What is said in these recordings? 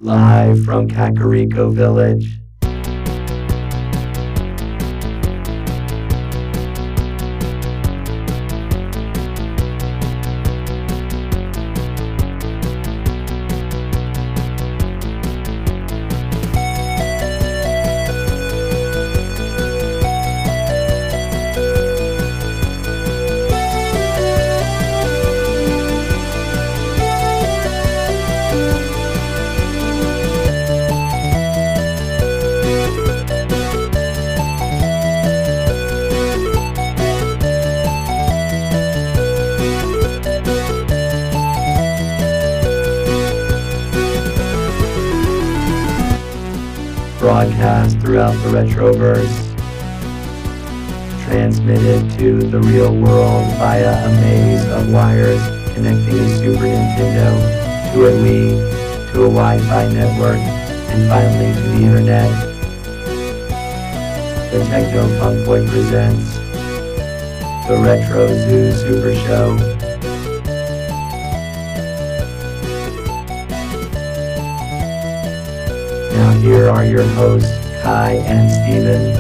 Live from Kakariko Village. Broadcast throughout the Retroverse, transmitted to the real world via a maze of wires connecting a Super Nintendo to a Wii, to a Wi-Fi network, and finally to the Internet. The Techno Funk Boy presents the Retro Zoo Super Show. Now here are your hosts, Kai and Steven.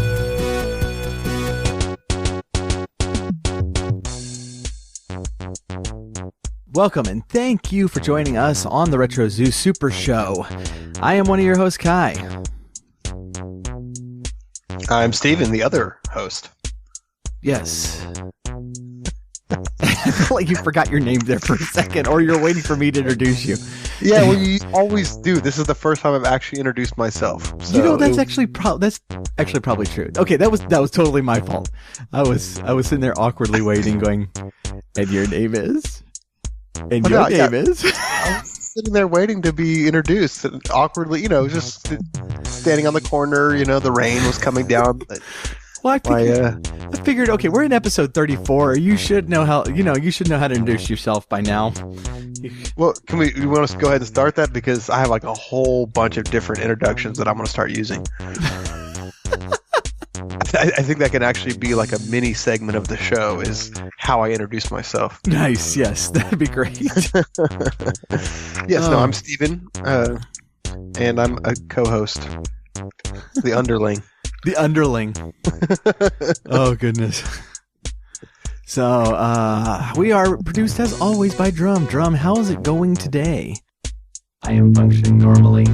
Welcome and thank you for joining us on the Retro Zoo Super Show. I am one of your hosts, Kai. I'm Steven, the other host. Yes. I feel like you forgot your name there for a second, or you're waiting for me to introduce you. Yeah, well, you always do. This is the first time I've actually introduced myself. So you know, that's actually probably true. Okay, that was totally my fault. I was sitting there awkwardly waiting, going, "And your name is? And your name is?" I was sitting there waiting to be introduced, and awkwardly, just standing on the corner. The rain was coming down. Well, I figured, okay, we're in episode 34. You should know how. You should know how to introduce yourself by now. Well, you want us to go ahead and start that? Because I have like a whole bunch of different introductions that I'm going to start using. I think that can actually be like a mini segment of the show, is how I introduce myself. Nice, yes, that'd be great. Yes, no, I'm Steven, and I'm a co-host, the underling. The underling. Oh, goodness. So, we are produced as always by Drum. Drum, how is it going today? I am functioning normally.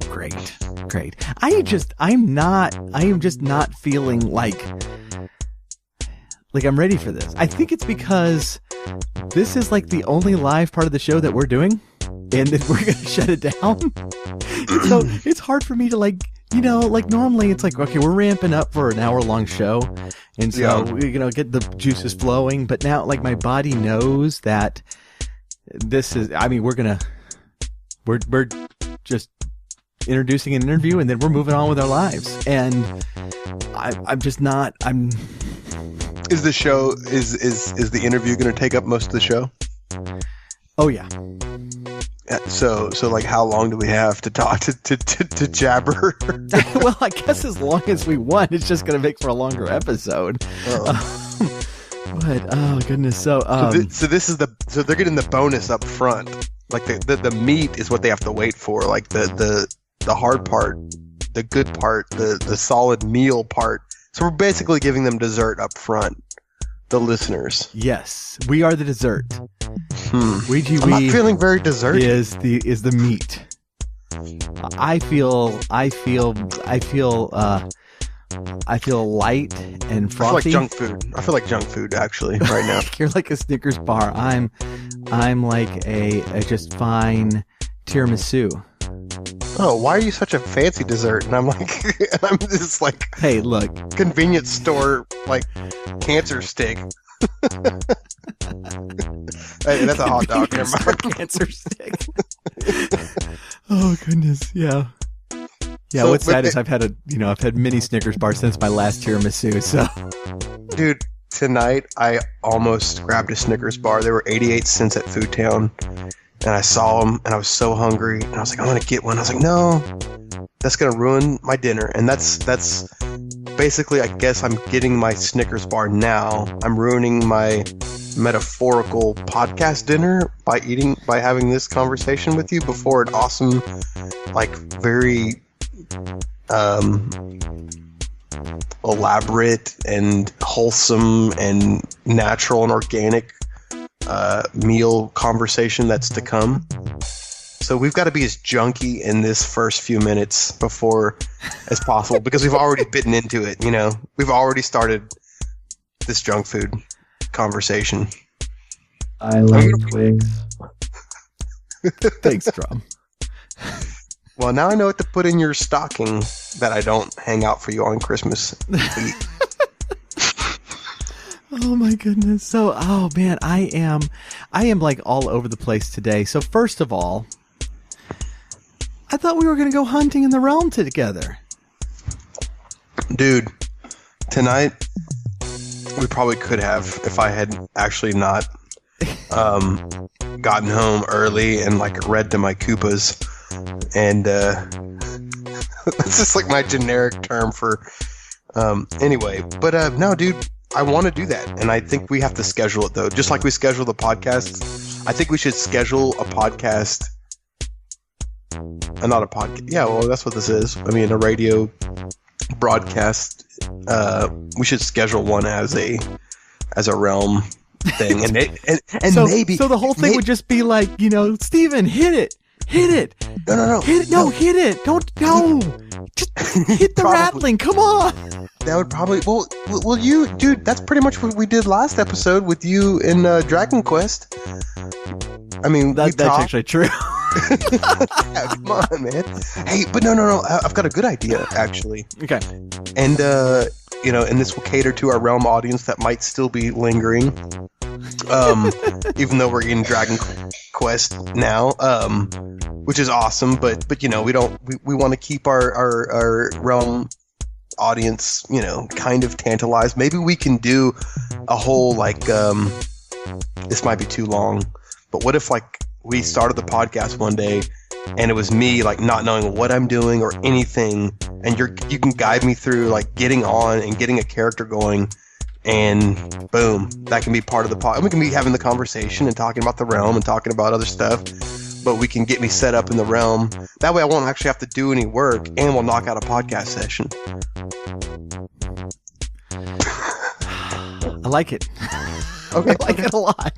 Great. I am just not feeling like I'm ready for this. I think it's because this is like the only live part of the show that we're doing, and then we're going to shut it down. So it's hard for me to normally it's like, okay, we're ramping up for an hour-long show, and so we get the juices flowing. But now, my body knows that this is. I mean, we're just introducing an interview, and then we're moving on with our lives. And I'm just not. Is the show is the interview going to take up most of the show? Oh yeah. So how long do we have to talk to jabber? Well, I guess as long as we want. It's just going to make for a longer episode. But oh goodness, so this is so they're getting the bonus up front. Like the meat is what they have to wait for. Like the hard part, the good part, the solid meal part. So we're basically giving them dessert up front. The listeners. Yes, we are the dessert. Ouijawii I'm not feeling very dessert. Is the meat. I feel light and frothy. I feel like junk food actually right now. You're like a Snickers bar. I'm like a just fine tiramisu. Oh, why are you such a fancy dessert? And I'm just like, hey, look, convenience store cancer stick. Hey, that's a hot dog. Never mind. Cancer stick. Oh goodness, yeah. Yeah, So, what's sad is I've had mini Snickers bars since my last tiramisu. So, dude, tonight I almost grabbed a Snickers bar. They were 88 cents at Food Town. And I saw them, and I was so hungry, and I was like, I'm going to get one. I was like, no, that's going to ruin my dinner. And that's basically, I guess I'm getting my Snickers bar now. I'm ruining my metaphorical podcast dinner by having this conversation with you before an awesome, like very elaborate and wholesome and natural and organic meal conversation that's to come. So we've got to be as junky in this first few minutes before as possible because we've already bitten into it, you know. We've already started this junk food conversation. I like twigs. Thanks, Drum. Well, now I know what to put in your stocking that I don't hang out for you on Christmas Eve. Oh my goodness. So, oh man, I am like all over the place today. So first of all, I thought we were going to go hunting in the realm together. Dude, tonight we probably could have if I had actually not gotten home early and like read to my Koopas. And that's just like my generic term for anyway. But no, dude, I want to do that. And I think we have to schedule it, though. Just like we schedule the podcast, I think we should schedule a podcast. Not a podcast. Yeah, well, that's what this is. I mean, a radio broadcast. We should schedule one as a realm thing. And so, maybe. So the whole thing would just be like, you know, Steven, hit it. Hit it. No. Hit it. No, hit it. Don't. No. Just hit the rattling. Come on. That would probably. Well, you, dude, that's pretty much what we did last episode with you in Dragon Quest. I mean, that's actually true. Yeah, come on, man. Hey, but no. I've got a good idea, actually. Okay. And, you know, and this will cater to our realm audience that might still be lingering. Even though we're in Dragon Quest now, which is awesome, but you know, we want to keep our realm audience, you know, kind of tantalized. Maybe we can do a whole like this might be too long, but what if like we started the podcast one day and it was me like not knowing what I'm doing or anything, and you can guide me through like getting on and getting a character going. And boom, that can be part of the pod. We can be having the conversation and talking about the realm and talking about other stuff, but we can get me set up in the realm. That way I won't actually have to do any work, and we'll knock out a podcast session. I like it. Okay. I like it a lot.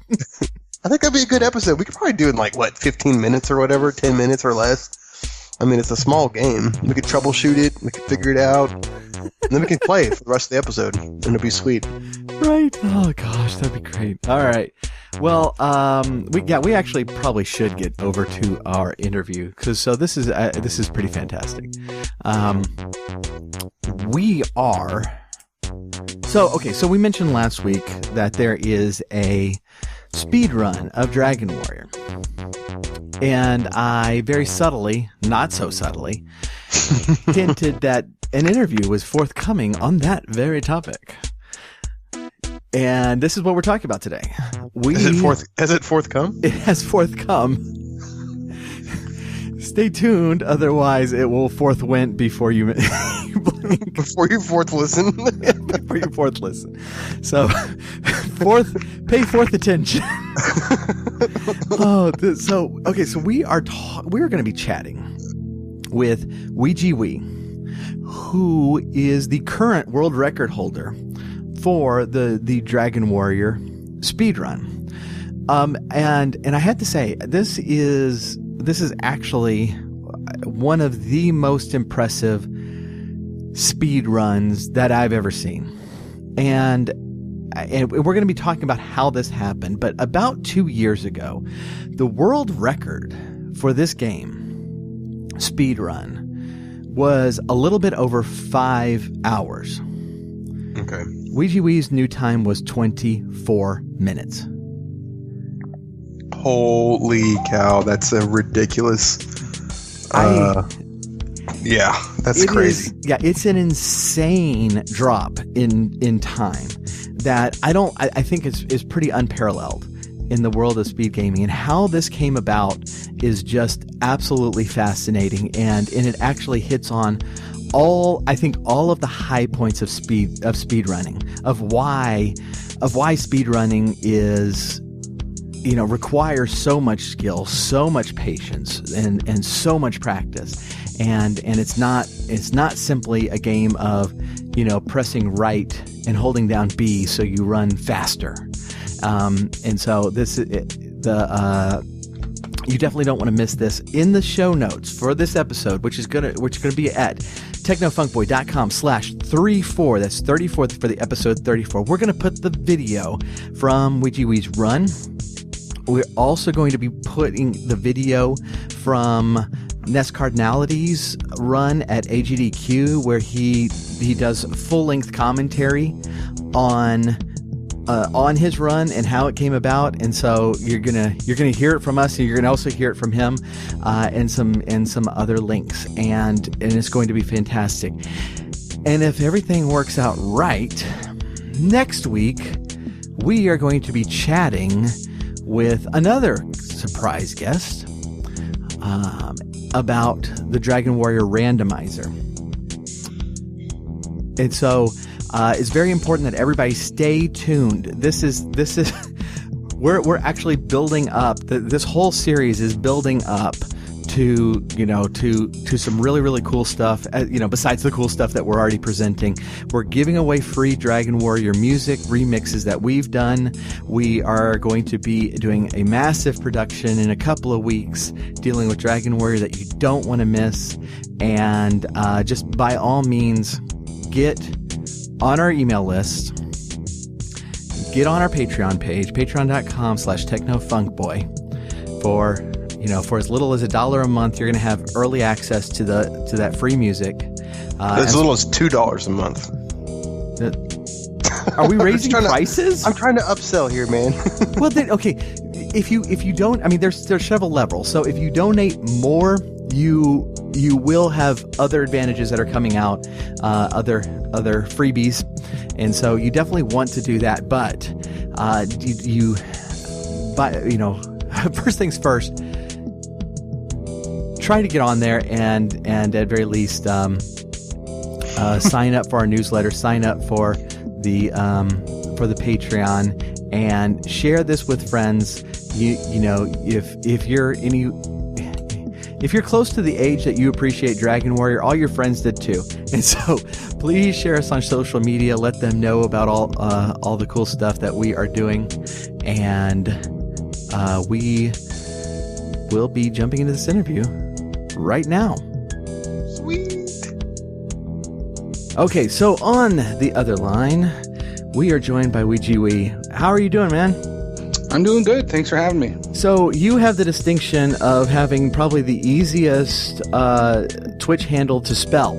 I think that'd be a good episode. We could probably do it in like, 15 minutes or whatever, 10 minutes or less. I mean, it's a small game. We could troubleshoot it, we could figure it out, and then we can play it for the rest of the episode, and it'll be sweet. Right. Oh gosh, that'd be great. All right. Well, we actually probably should get over to our interview because this is pretty fantastic. We are. So we mentioned last week that there is a speed run of Dragon Warrior. And I very subtly, not so subtly, hinted that an interview was forthcoming on that very topic. And this is what we're talking about today. Has it forthcome? It has forthcome. Stay tuned, otherwise it will forthwent before you blink. Before you fourth listen. Before you fourth listen. So, pay fourth attention. So we are going to be chatting with Ouijawii, who is the current world record holder for the Dragon Warrior speedrun. And I had to say, this is actually one of the most impressive speed runs that I've ever seen. And we're going to be talking about how this happened. But about 2 years ago, the world record for this game, speedrun, was a little bit over 5 hours. Okay. Ouijawii's new time was 24 minutes. Holy cow, that's a ridiculous. Yeah, that's crazy. It's an insane drop in time that I think is pretty unparalleled in the world of speed gaming, and how this came about is just absolutely fascinating, and it actually hits on all of the high points of speed running, of why of why speedrunning is, requires so much skill, so much patience, and so much practice. And it's not simply a game of, pressing right and holding down B so you run faster. And so you definitely don't want to miss this. In the show notes for this episode, which is gonna be at technofunkboy.com/34. That's 34 for the episode 34. We're gonna put the video from Ouijawii's run. We're also going to be putting the video from Ness Cardinality's run at AGDQ, where he does full-length commentary on his run and how it came about. And so you're gonna hear it from us, and you're gonna also hear it from him, and some other links, and it's going to be fantastic. And if everything works out right, next week we are going to be chatting with another surprise guest about the Dragon Warrior randomizer. And so it's very important that everybody stay tuned. This is we're actually building up. This whole series is building up to some really, really cool stuff. Besides the cool stuff that we're already presenting, we're giving away free Dragon Warrior music remixes that we've done. We are going to be doing a massive production in a couple of weeks dealing with Dragon Warrior that you don't want to miss. And just by all means, get on our email list, get on our Patreon page, patreon.com/technofunkboy. For as little as $1 a month, you're going to have early access to that free music. As little as $2 a month. Are we raising prices? I'm trying to upsell here, man. Well, then, okay. If you don't, there's several levels. So if you donate more, you will have other advantages that are coming out, other freebies, and so you definitely want to do that. But first things first, try to get on there and at very least sign up for our newsletter, sign up for the Patreon, and share this with friends. If you're close to the age that you appreciate Dragon Warrior, all your friends did too. And so please share us on social media. Let them know about all the cool stuff that we are doing. And we will be jumping into this interview right now. Sweet. Okay, so on the other line, we are joined by Ouijawii. How are you doing, man? I'm doing good. Thanks for having me. So you have the distinction of having probably the easiest Twitch handle to spell.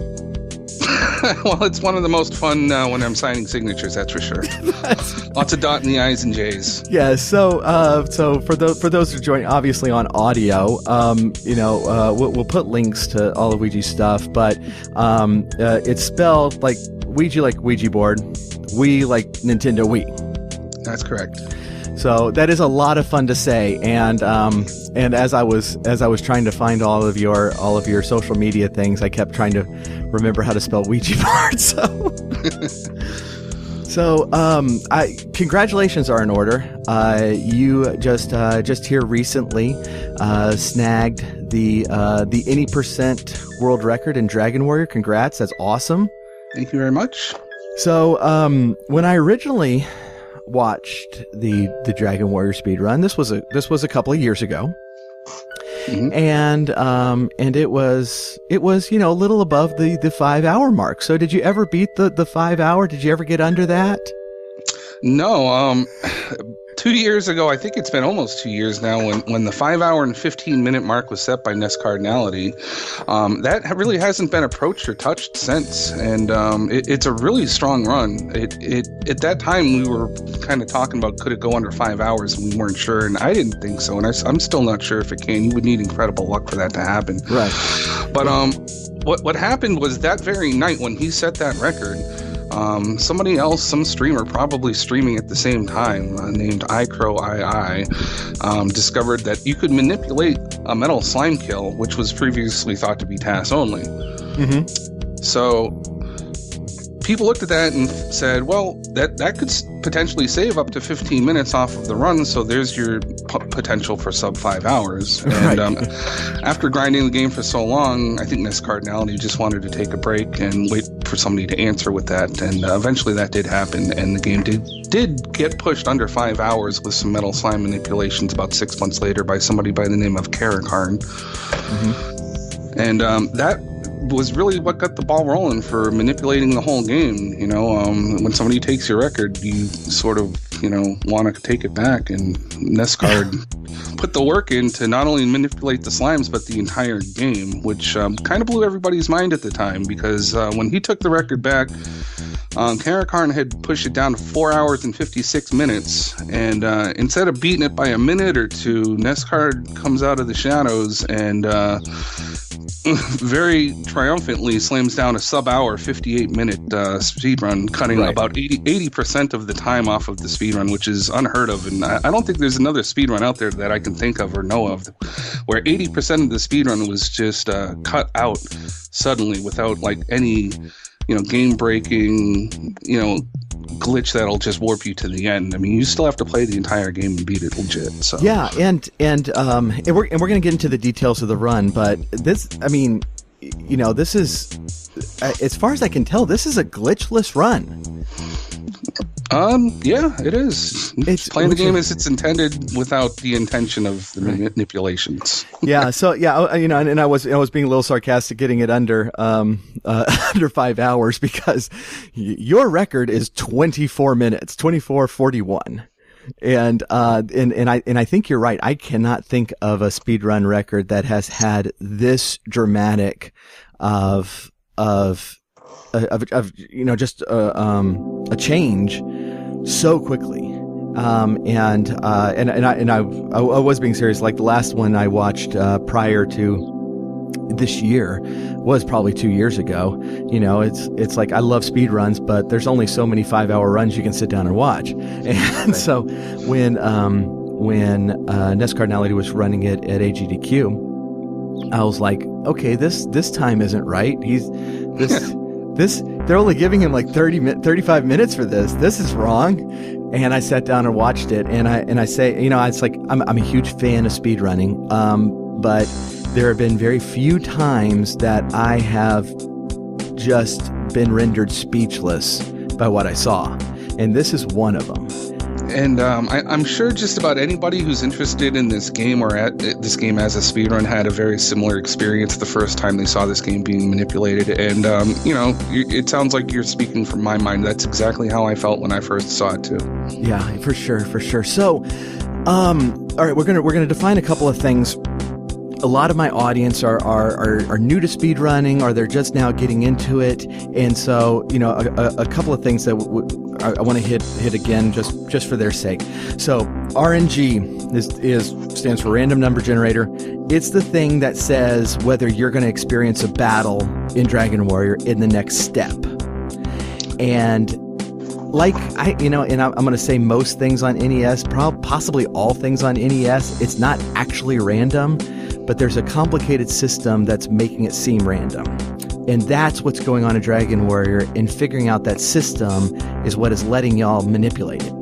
Well, it's one of the most fun when I'm signing signatures, that's for sure. Lots of dotting the I's and J's. Yeah, so for those who are joining, obviously on audio, we'll put links to all of Ouija's stuff, but it's spelled like Ouija board, Wii like Nintendo Wii. That's correct. So that is a lot of fun to say, and as I was trying to find all of your social media things, I kept trying to remember how to spell Ouija board. So congratulations are in order. You just here recently snagged the any percent world record in Dragon Warrior. Congrats, that's awesome. Thank you very much. So when I originally watched the Dragon Warrior speedrun, this was a couple of years ago. Mm-hmm. And it was a little above the 5 hour mark. So did you ever beat the 5 hour? Did you ever get under that? No. 2 years ago, I think it's been almost 2 years now, when the 5 hour and 15 minute mark was set by Ness Cardinality. That really hasn't been approached or touched since, and it's a really strong run. At that time, we were kind of talking about could it go under 5 hours, and we weren't sure, and I didn't think so, and I'm still not sure if it can. You would need incredible luck for that to happen. Right. But what happened was that very night when he set that record, somebody else, some streamer probably streaming at the same time, named iCrowII, discovered that you could manipulate a metal slime kill, which was previously thought to be TAS only. Mm-hmm. So people looked at that and said, well, that could potentially save up to 15 minutes off of the run, so there's your potential for sub 5 hours. And after grinding the game for so long, I think Nest Cardinality just wanted to take a break and wait for somebody to answer with that, and eventually that did happen, and the game did get pushed under 5 hours with some Metal Slime manipulations about 6 months later by somebody by the name of Karakarn. And that was really what got the ball rolling for manipulating the whole game. You know, when somebody takes your record, you sort of, you know, want to take it back, and Nescard put the work in to not only manipulate the slimes but the entire game, which kind of blew everybody's mind at the time, because when he took the record back, Karakarn had pushed it down to 4 hours and 56 minutes, and instead of beating it by a minute or two, Nescard comes out of the shadows and very triumphantly slams down a sub-hour, 58-minute speedrun, cutting about 80% of the time off of the speedrun, which is unheard of. And I don't think there's another speedrun out there that I can think of or know of where 80% of the speedrun was just cut out suddenly without like any, you know, game-breaking, you know, glitch that'll just warp you to the end. I mean, you still have to play the entire game and beat it legit. So yeah, and we're going to get into the details of the run, but this, I mean, you know, this is, as far as I can tell, this is a glitchless run. Yeah, it is. It's playing the game as it's intended without the intention of the manipulations. Yeah. So yeah, you know, and I was being a little sarcastic getting it under 5 hours, because your record is 24 minutes, 24:41. And I think you're right. I cannot think of a speedrun record that has had this dramatic of you know, just a change so quickly. And I was being serious. Like the last one I watched prior to this year was probably 2 years ago. You know, it's like, I love speed runs, but there's only so many 5 hour runs you can sit down and watch. And so when Nest Cardinality was running it at AGDQ, I was like, okay, this time isn't right. They're only giving him like 35 minutes for this. This is wrong. And I sat down and watched it, and I say, you know, it's like, I'm a huge fan of speedrunning, but there have been very few times that I have just been rendered speechless by what I saw, and this is one of them. And I'm sure just about anybody who's interested in this game or at this game as a speedrun had a very similar experience the first time they saw this game being manipulated. And, you know, it sounds like you're speaking from my mind. That's exactly how I felt when I first saw it, too. Yeah, for sure. So, all right, we're gonna define a couple of things. A lot of my audience are new to speedrunning, or they're just now getting into it, and so, you know, a couple of things that I want to hit again just for their sake. So RNG stands for random number generator. It's the thing that says whether you're going to experience a battle in Dragon Warrior in the next step. And like I'm going to say most things on NES, possibly all things on NES, it's not actually random, but there's a complicated system that's making it seem random. And that's what's going on in Dragon Warrior, and figuring out that system is what is letting y'all manipulate it.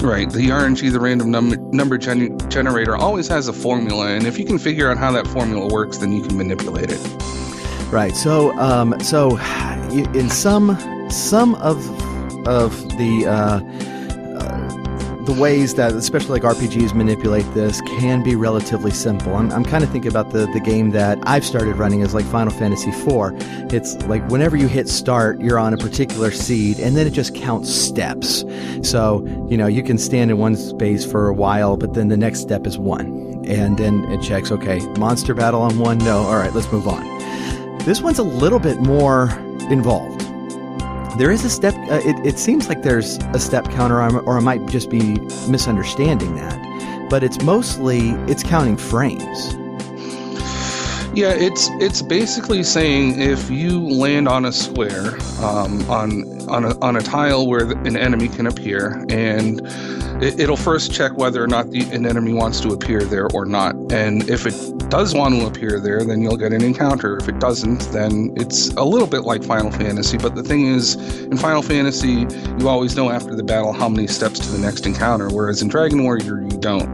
Right. The RNG, the random number generator, always has a formula, and if you can figure out how that formula works, then you can manipulate it. Right. So in some of the ways that, especially like RPGs, manipulate this can be relatively simple. I'm kind of thinking about the game that I've started running as like Final Fantasy IV. It's like whenever you hit start, you're on a particular seed, and then it just counts steps. So, you know, you can stand in one space for a while, but then the next step is 1. And then it checks, okay, monster battle on 1? No. All right, let's move on. This one's a little bit more involved. There is a step, it seems like there's a step counter, or I might just be misunderstanding that, but it's counting frames. Yeah, it's basically saying if you land on a square, on a tile where an enemy can appear, and it'll first check whether or not an enemy wants to appear there or not. And if it it does want to appear there, then you'll get an encounter. If it doesn't, then it's a little bit like Final Fantasy. But the thing is, in Final Fantasy, you always know after the battle how many steps to the next encounter, whereas in Dragon Warrior, you don't.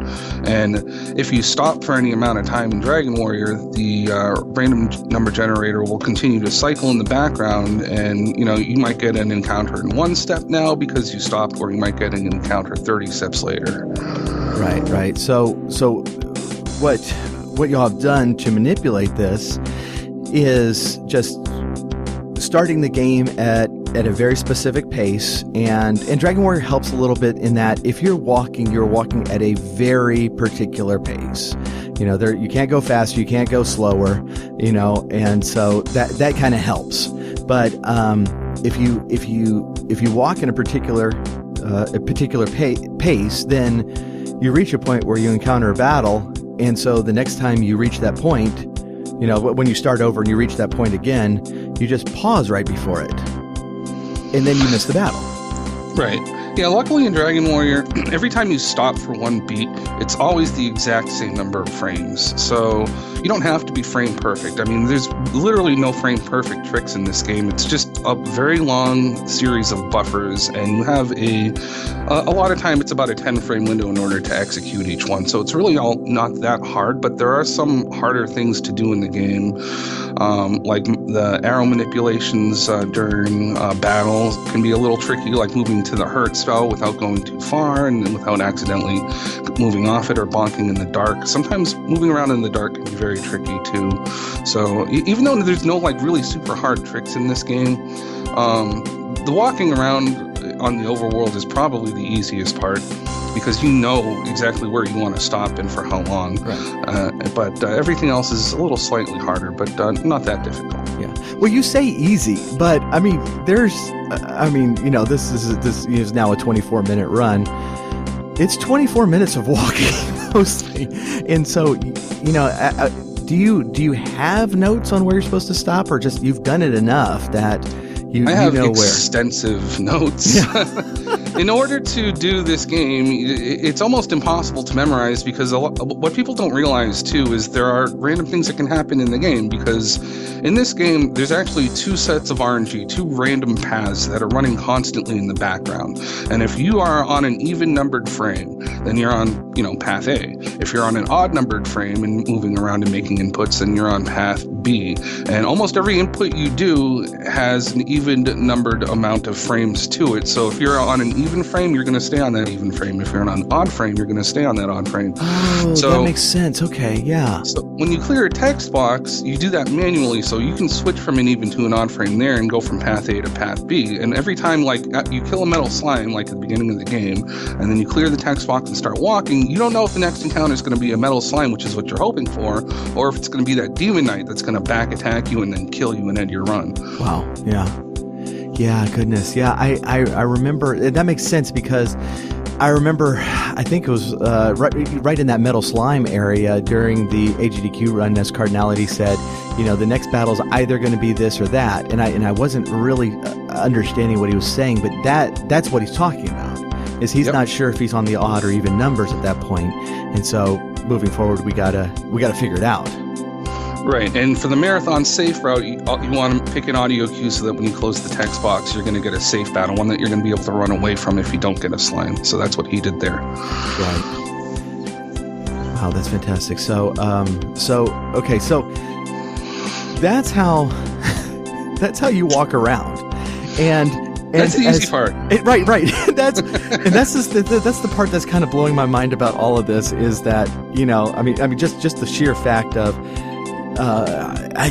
And if you stop for any amount of time in Dragon Warrior, the random number generator will continue to cycle in the background, and you might get an encounter in 1 step now because you stopped, or you might get an encounter 30 steps later. Right. So what y'all have done to manipulate this is just starting the game at a very specific pace, and Dragon Warrior helps a little bit in that if you're walking at a very particular pace. You can't go faster, you can't go slower, and so that kind of helps. But if you walk in a particular pace, then you reach a point where you encounter a battle, and so the next time you reach that point, when you start over and you reach that point again, you just pause right before it, and then you miss the battle. Right. Yeah, luckily in Dragon Warrior, every time you stop for 1 beat, it's always the exact same number of frames. So you don't have to be frame perfect. I mean, there's literally no frame perfect tricks in this game. It's just a very long series of buffers, and you have a lot of time, it's about a 10 frame window in order to execute each one. So it's really all not that hard, but there are some harder things to do in the game. Like the arrow manipulations during battle can be a little tricky, like moving to the hurt spell without going too far and without accidentally moving off it or bonking in the dark. Sometimes moving around in the dark can be very tricky too. So even though there's no really super hard tricks in this game, the walking around on the overworld is probably the easiest part, because you know exactly where you want to stop and for how long. Right. But everything else is a little slightly harder, but not that difficult. Yeah. Well, you say easy, but I mean, this is now a 24-minute run. It's 24 minutes of walking mostly, and so do you have notes on where you're supposed to stop, or just you've done it enough that I have know extensive notes. In order to do this game, it's almost impossible to memorize, because what people don't realize too is there are random things that can happen in the game, because in this game there's actually 2 sets of RNG, 2 random paths that are running constantly in the background. And if you are on an even numbered frame, then you're on path A. If you're on an odd numbered frame and moving around and making inputs, then you're on path B. And almost every input you do has an even numbered amount of frames to it. So if you're on an even frame, you're going to stay on that even frame. If you're on an odd frame, you're going to stay on that odd frame. Oh, so that makes sense. Okay, yeah. So when you clear a text box, you do that manually, so you can switch from an even to an odd frame there and go from path A to path B. And every time you kill a metal slime, like at the beginning of the game, and then you clear the text box and start walking, you don't know if the next encounter is going to be a metal slime, which is what you're hoping for, or if it's going to be that demon knight that's going to back attack you and then kill you and end your run. Wow. Yeah, goodness. Yeah, I remember. That makes sense, because I remember, I think it was right in that metal slime area during the AGDQ run, Ness Cardinality said, the next battle's either going to be this or that. And I wasn't really understanding what he was saying, but that's what he's talking about, is he's not sure if he's on the odd or even numbers at that point. And so moving forward, we gotta figure it out. Right, and for the marathon safe route, you want to pick an audio cue so that when you close the text box, you're going to get a safe battle, one that you're going to be able to run away from if you don't get a slime. So that's what he did there. Right. Wow, that's fantastic. So that's how you walk around, and that's the easy part. Right. that's the part that's kind of blowing my mind about all of this, is that just the sheer fact of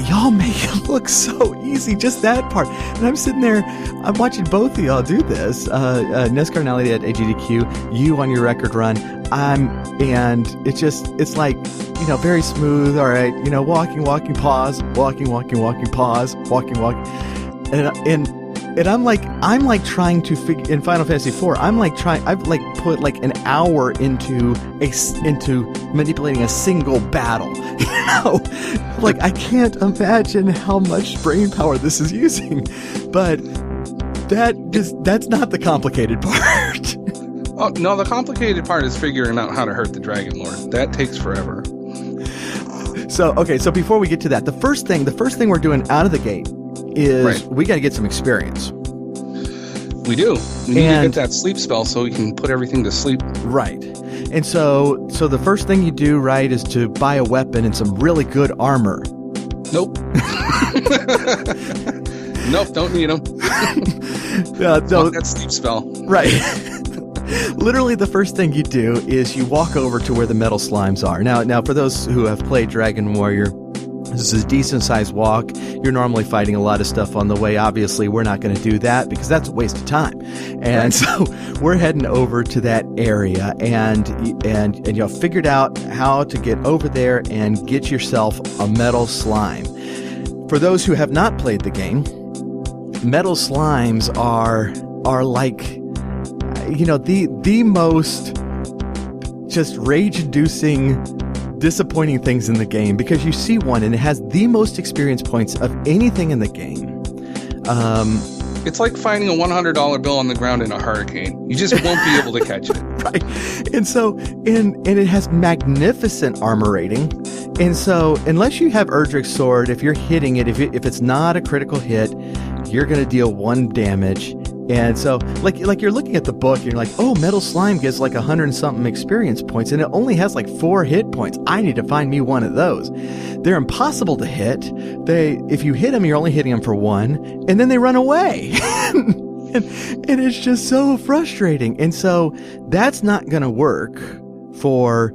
y'all make it look so easy, just that part. And I'm sitting there, I'm watching both of y'all do this. Ness Cardinality at AGDQ, you on your record run, and it's like, very smooth. All right, walking, pause, walking, pause, walking, and I'm like trying to figure in Final Fantasy IV. I've put like an hour into manipulating a single battle. I can't imagine how much brain power this is using. But that's not the complicated part. Oh no, the complicated part is figuring out how to hurt the Dragon Lord. That takes forever. So before we get to that, the first thing we're doing out of the gate is we got to get some experience. We do. We need to get that sleep spell so we can put everything to sleep. Right. And so the first thing you do, right, is to buy a weapon and some really good armor. Nope. Nope, don't need them. No, that sleep spell. Right. Literally, the first thing you do is you walk over to where the metal slimes are. Now, for those who have played Dragon Warrior, this is a decent-sized walk. You're normally fighting a lot of stuff on the way. Obviously, we're not going to do that because that's a waste of time. And so we're heading over to that area, and you figured out how to get over there and get yourself a metal slime. For those who have not played the game, metal slimes are like, the most just rage-inducing, disappointing things in the game, because you see one and it has the most experience points of anything in the game. It's like finding a $100 bill on the ground in a hurricane. You just won't be able to catch it. Right. And so, and it has magnificent armor rating. And so, unless you have Erdrick's sword, if you're hitting it, if it's not a critical hit, you're going to deal 1 damage. And so, like you're looking at the book, and you're like, oh, metal slime gets like 100-something experience points, and it only has like 4 hit points. I need to find me one of those. They're impossible to hit. If you hit them, you're only hitting them for 1, and then they run away. and it's just so frustrating. And so that's not going to work for,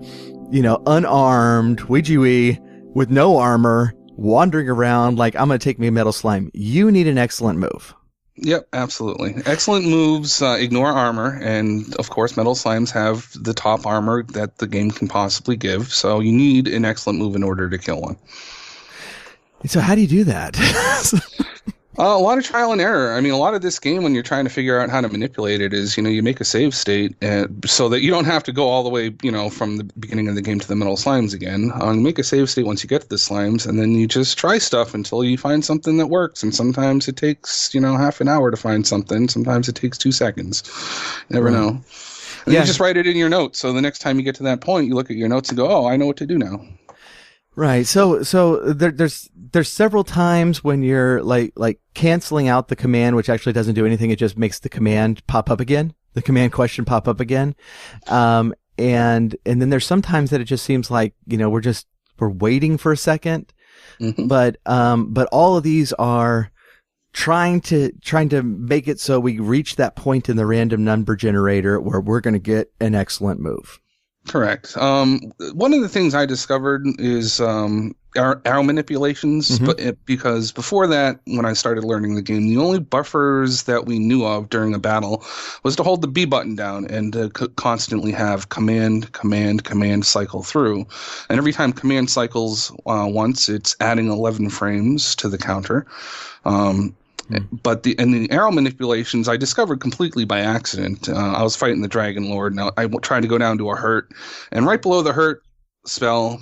unarmed Ouijawii with no armor, wandering around like, I'm going to take me a metal slime. You need an excellent move. Yep, absolutely. Excellent moves ignore armor, and of course metal slimes have the top armor that the game can possibly give, so you need an excellent move in order to kill one. So how do you do that? A lot of trial and error. I mean, a lot of this game, when you're trying to figure out how to manipulate it, is, you make a save state so that you don't have to go all the way, from the beginning of the game to the metal slimes again. You make a save state once you get to the slimes, and then you just try stuff until you find something that works. And sometimes it takes, half an hour to find something. Sometimes it takes 2 seconds. You never know. And you just write it in your notes. So the next time you get to that point, you look at your notes and go, oh, I know what to do now. Right. So there's several times when you're like canceling out the command, which actually doesn't do anything. It just makes the command pop up again, the command question pop up again. And then there's sometimes that it just seems like, we're waiting for a second. Mm-hmm. But all of these are trying to make it so we reach that point in the random number generator where we're going to get an excellent move. Correct. One of the things I discovered is arrow manipulations, mm-hmm. Because before that, when I started learning the game, the only buffers that we knew of during a battle was to hold the B button down and to constantly have command cycle through. And every time command cycles once, it's adding 11 frames to the counter. But the arrow manipulations I discovered completely by accident. I was fighting the Dragon Lord, and I tried to go down to a hurt, and right below the hurt spell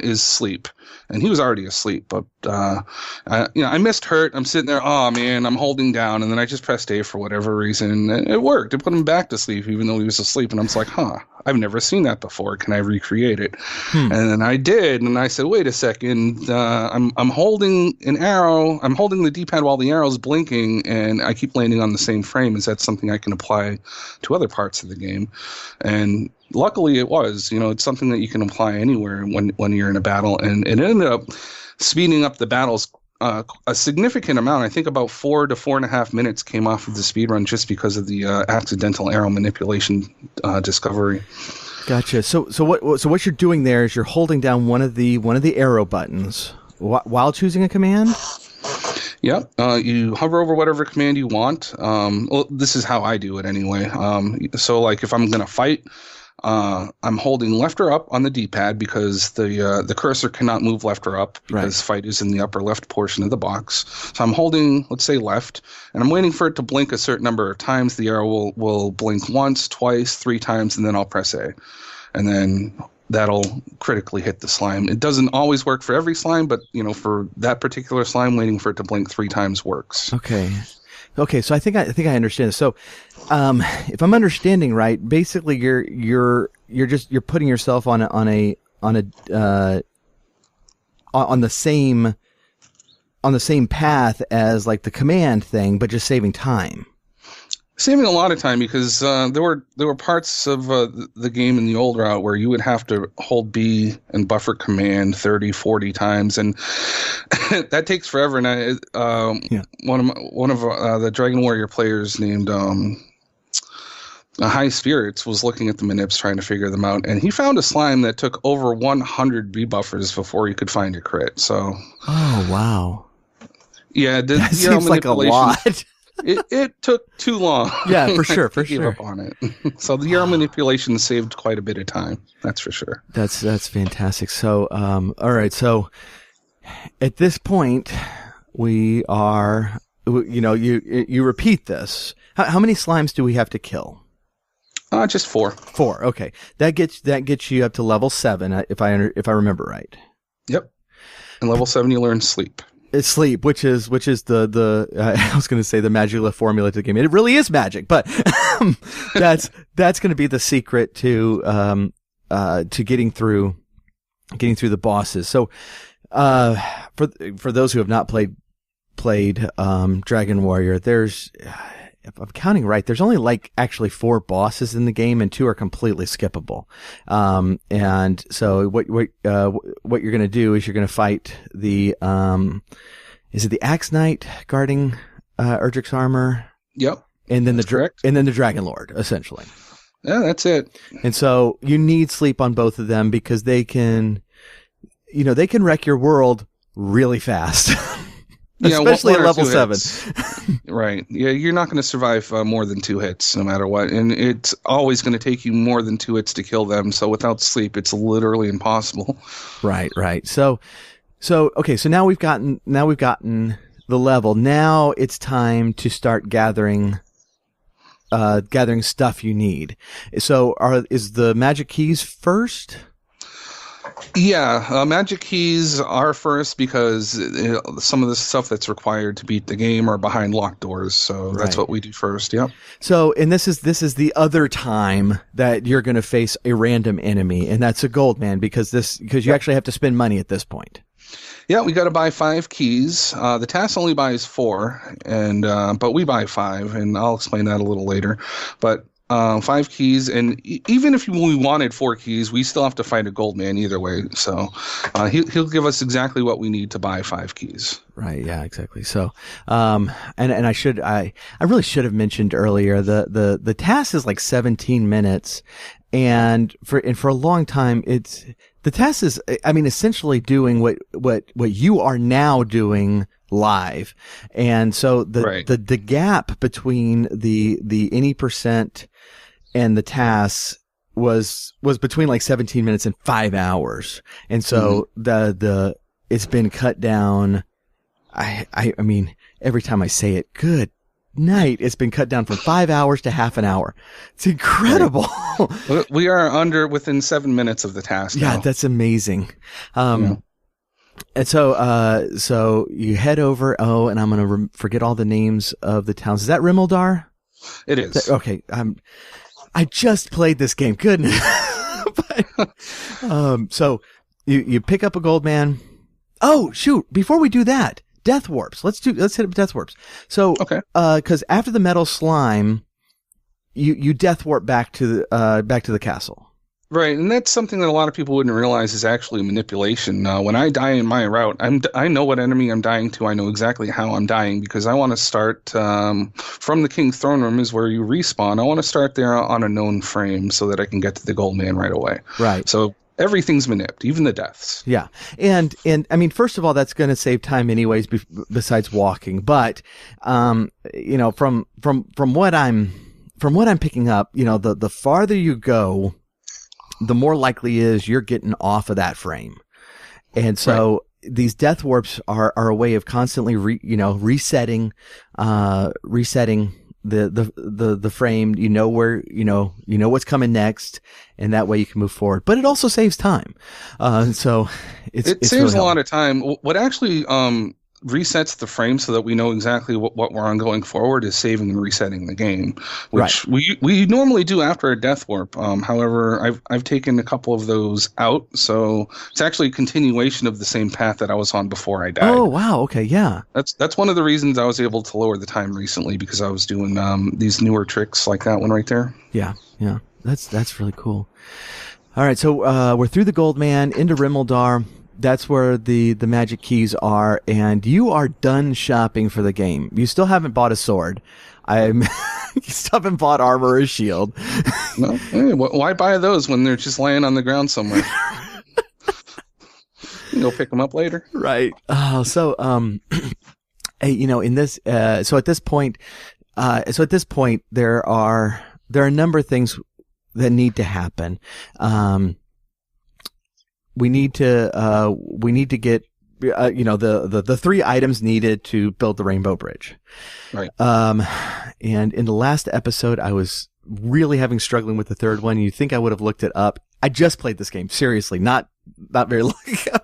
is sleep, and he was already asleep. But I missed hurt. I'm sitting there, oh man, I'm holding down, and then I just pressed A for whatever reason, and it worked. It put him back to sleep, even though he was asleep. And I'm just like, I've never seen that before. Can I recreate it? And then I did, and I said, wait a second. I'm holding an arrow. I'm holding the D-pad while the arrow's blinking, and I keep landing on the same frame. Is that something I can apply to other parts of the game? And luckily it was. It's something that you can apply anywhere when you're in a battle, and it ended up speeding up the battles a significant amount. I think about 4 to 4.5 minutes came off of the speedrun just because of the accidental arrow manipulation discovery. Gotcha. So what you're doing there is you're holding down one of the arrow buttons while choosing a command? Yep. You hover over whatever command you want. Well, this is how I do it anyway. So like if I'm going to fight, I'm holding left or up on the D-pad because the cursor cannot move left or up because fight is in the upper left portion of the box. So I'm holding, let's say, left, and I'm waiting for it to blink a certain number of times. The arrow will blink once, twice, 3 times, and then I'll press A. And then that'll critically hit the slime. It doesn't always work for every slime, but for that particular slime, waiting for it to blink 3 times works. Okay, so I think I understand this. So, if I'm understanding right, basically you're putting yourself on a on the same path as like the command thing, but just saving time. Saving a lot of time because there were parts of the game in the old route where you would have to hold B and buffer command 30, 40 times, and that takes forever. And one of the Dragon Warrior players named High Spirits was looking at the manips trying to figure them out, and he found a slime that took over 100 B buffers before he could find a crit. So, oh wow, yeah, that seems like a lot. It took too long. Yeah, for sure, I gave up on it. So the hero manipulation saved quite a bit of time. That's for sure. That's fantastic. So, all right. So, at this point, we are. You repeat this. How many slimes do we have to kill? Just 4. 4. Okay, that gets you up to level 7, if I remember right. Yep. And level 7, you learn sleep. It's sleep, which is the I was going to say the magic formula to the game. It really is magic, but that's going to be the secret to getting through the bosses. So, for those who have not played Dragon Warrior, there's, if I'm counting right, there's only like actually 4 bosses in the game, and 2 are completely skippable. And so what you're going to do is you're going to fight the is it the Axe Knight guarding Erdrick's armor? Yep. And then the Dragon Lord, essentially. Yeah, that's it. And so you need sleep on both of them because they can wreck your world really fast. Especially at level 7. Right. Yeah, you're not going to survive more than 2 hits no matter what. And it's always going to take you more than 2 hits to kill them. So without sleep, it's literally impossible. Right. So okay, so now we've gotten the level. Now it's time to start gathering stuff you need. So is the magic keys first? Yeah, magic keys are first because some of the stuff that's required to beat the game are behind locked doors. So that's what we do first. Yep. So, and this is the other time that you're going to face a random enemy, and that's a gold man because you actually have to spend money at this point. Yeah, we got to buy 5 keys. The task only buys 4, but we buy 5, and I'll explain that a little later. But 5 keys, and even if we wanted 4 keys, we still have to fight a gold man either way. So he'll give us exactly what we need to buy 5 keys. Right. Yeah. Exactly. So, and I really should have mentioned earlier the task is like 17 minutes, and for a long time the task is, I mean, essentially doing what you are now doing live. And so the gap between the any percent and the tasks was between like 17 minutes and 5 hours. And so it's been cut down. I mean, every time I say it, good night, it's been cut down from 5 hours to half an hour. It's incredible. We are within 7 minutes of the task. Yeah, now. That's amazing. And so you head over. Oh, and I'm going to forget all the names of the towns. Is that Rimeldar? It is. Okay. I just played this game. Goodness. So you pick up a gold man. Oh, shoot. Before we do that, death warps. Let's hit up death warps. So, okay. Cause after the metal slime, you death warp back to the castle. Right, and that's something that a lot of people wouldn't realize is actually manipulation. When I die in my route, I know what enemy I'm dying to. I know exactly how I'm dying because I want to start from the King's Throne Room is where you respawn. I want to start there on a known frame so that I can get to the gold man right away. Right. So everything's manipped, even the deaths. Yeah, and I mean, first of all, that's going to save time anyways. Besides walking, but from what I'm picking up, the farther you go, the more likely is you're getting off of that frame. And so these death warps are a way of constantly resetting the frame. You know where, what's coming next, and that way you can move forward. But it also saves time. So it saves really a lot of time. What actually resets the frame so that we know exactly what we're on going forward is saving and resetting the game, which we normally do after a death warp. However, I've taken a couple of those out, so it's actually a continuation of the same path that I was on before I died. Oh wow, okay, yeah. That's one of the reasons I was able to lower the time recently, because I was doing these newer tricks like that one right there. Yeah. That's really cool. All right, so we're through the Gold Man into Rimmildar. That's where the magic keys are, and you are done shopping for the game. You still haven't bought a sword. You still haven't bought armor or shield. No, hey, why buy those when they're just laying on the ground somewhere? You can go pick them up later. Right. So hey, in this, so at this point, there are a number of things that need to happen. We need to get, the 3 items needed to build the Rainbow Bridge. Right. And in the last episode, I was really struggling with the third one. You think I would have looked it up. I just played this game, seriously, not very long ago.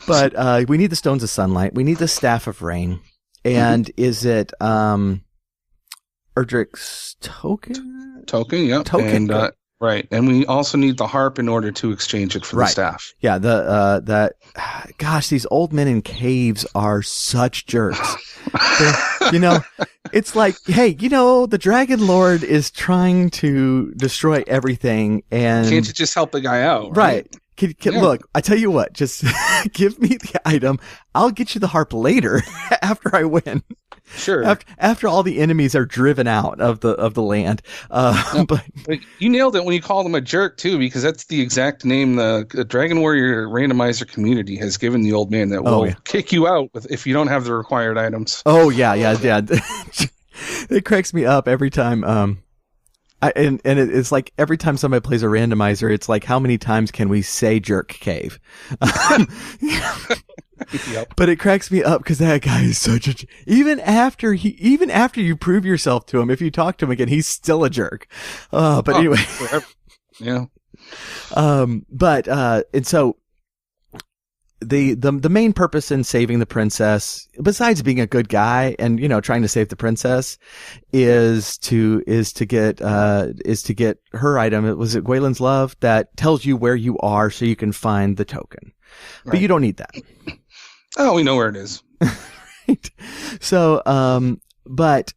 But, we need the Stones of Sunlight. We need the Staff of Rain. And is it, Erdrick's token? Token, yep. Token. And, right, and we also need the harp in order to exchange it for the staff. Yeah, gosh, these old men in caves are such jerks. It's like, hey, the Dragon Lord is trying to destroy everything, and can't you just help the guy out? Right. Look, I tell you what, just give me the item. I'll get you the harp later after I win. Sure. After all the enemies are driven out of the land. But you nailed it when you called him a jerk too, because that's the exact name the Dragon Warrior randomizer community has given the old man that will kick you out if you don't have the required items. Oh yeah. It cracks me up every time. It's like every time somebody plays a randomizer, it's like, how many times can we say jerk cave? Yep. But it cracks me up because that guy is such a, even after you prove yourself to him, if you talk to him again, he's still a jerk. Anyway. Yeah. And so the main purpose in saving the princess, besides being a good guy and trying to save the princess, is to get her item. Was it Gwaelin's Love that tells you where you are so you can find the token? Right. But you don't need that. Oh, we know where it is. Right. So, but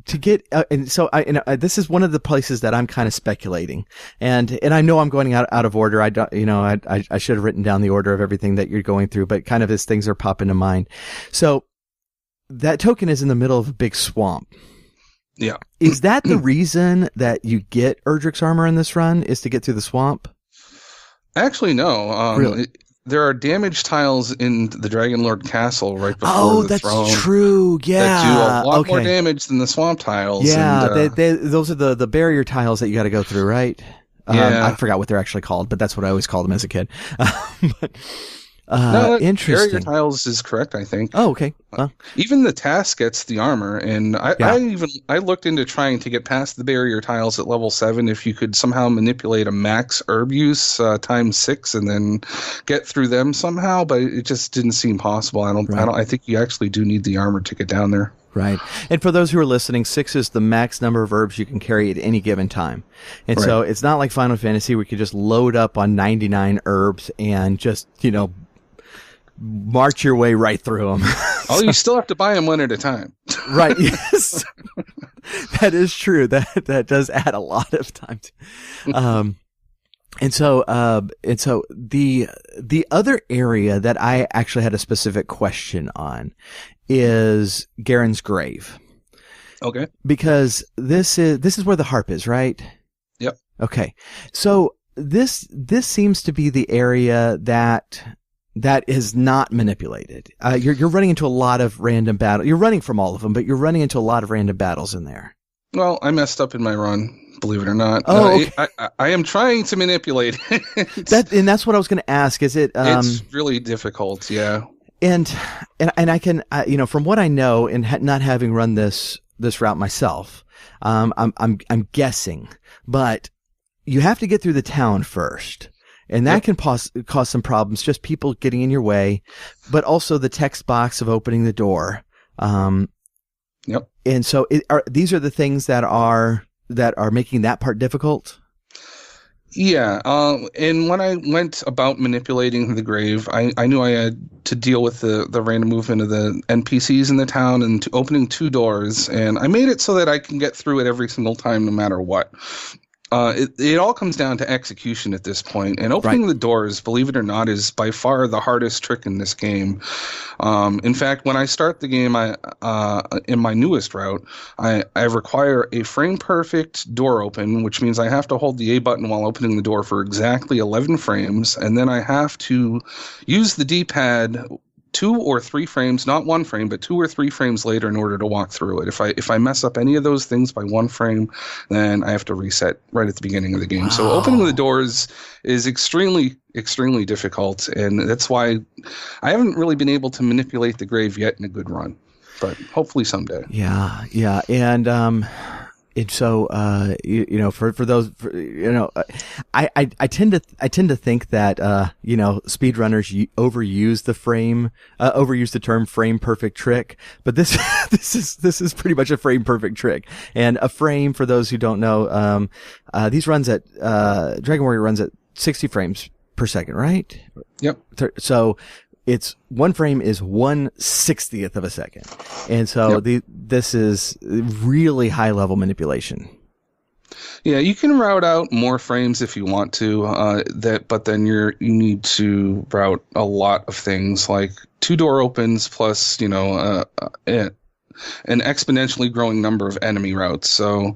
to get, this is one of the places that I'm kind of speculating, and I know I'm going out of order. I don't, I should have written down the order of everything that you're going through, but kind of as things are popping to mind. So that token is in the middle of a big swamp. Yeah. Is that the reason that you get Erdrick's armor in this run, is to get through the swamp? Actually, no. Really? There are damage tiles in the Dragon Lord Castle right before the throne. Oh, that's true. Yeah. That do a lot more damage than the swamp tiles. Yeah, and, those are the barrier tiles that you got to go through, right? Yeah. I forgot what they're actually called, but that's what I always called them as a kid. No, interesting. Barrier tiles is correct, I think. Oh, okay. Well, even the task gets the armor, and I looked into trying to get past the barrier tiles at level 7 if you could somehow manipulate a max herb use times 6 and then get through them somehow, but it just didn't seem possible. I think you actually do need the armor to get down there. Right. And for those who are listening, 6 is the max number of herbs you can carry at any given time. And so it's not like Final Fantasy where you could just load up on 99 herbs and just, march your way right through them. You still have to buy them one at a time. Right. Yes. That is true. That does add a lot of time. And so the other area that I actually had a specific question on is Garen's grave. Okay. Because this is where the harp is, right? Yep. Okay. So this seems to be the area that is not manipulated. You're running into a lot of random battles. You're running from all of them, but you're running into a lot of random battles in there. Well, I messed up in my run, believe it or not. Oh, okay. I am trying to manipulate it. That's what I was going to ask. Is it? It's really difficult. Yeah. And I can, from what I know, and not having run this route myself, I'm guessing, but you have to get through the town first. And that can cause some problems, just people getting in your way, but also the text box of opening the door. Yep. And so these are the things that are making that part difficult? Yeah, and when I went about manipulating the grave, I knew I had to deal with the random movement of the NPCs in the town and opening 2 doors, and I made it so that I can get through it every single time, no matter what. It all comes down to execution at this point, and opening the doors, believe it or not, is by far the hardest trick in this game. In fact, when I start the game, in my newest route, I require a frame-perfect door open, which means I have to hold the A button while opening the door for exactly 11 frames, and then I have to use the D-pad 2 or 3 frames, not 1 frame, but 2 or 3 frames later in order to walk through it. If I mess up any of those things by 1 frame, then I have to reset right at the beginning of the game. Wow. So opening the doors is extremely, extremely difficult, and that's why I haven't really been able to manipulate the grave yet in a good run, but hopefully someday. Yeah, and so for those, I tend to think that speedrunners overuse the term frame perfect trick, but this is pretty much a frame perfect trick. And a frame, for those who don't know, these runs at Dragon Warrior runs at 60 frames per second, right? Yep. So it's 1 frame is 1/60th of a second. And so this is really high level manipulation. Yeah, you can route out more frames if you want to, but then you need to route a lot of things like 2 door opens plus, an exponentially growing number of enemy routes. So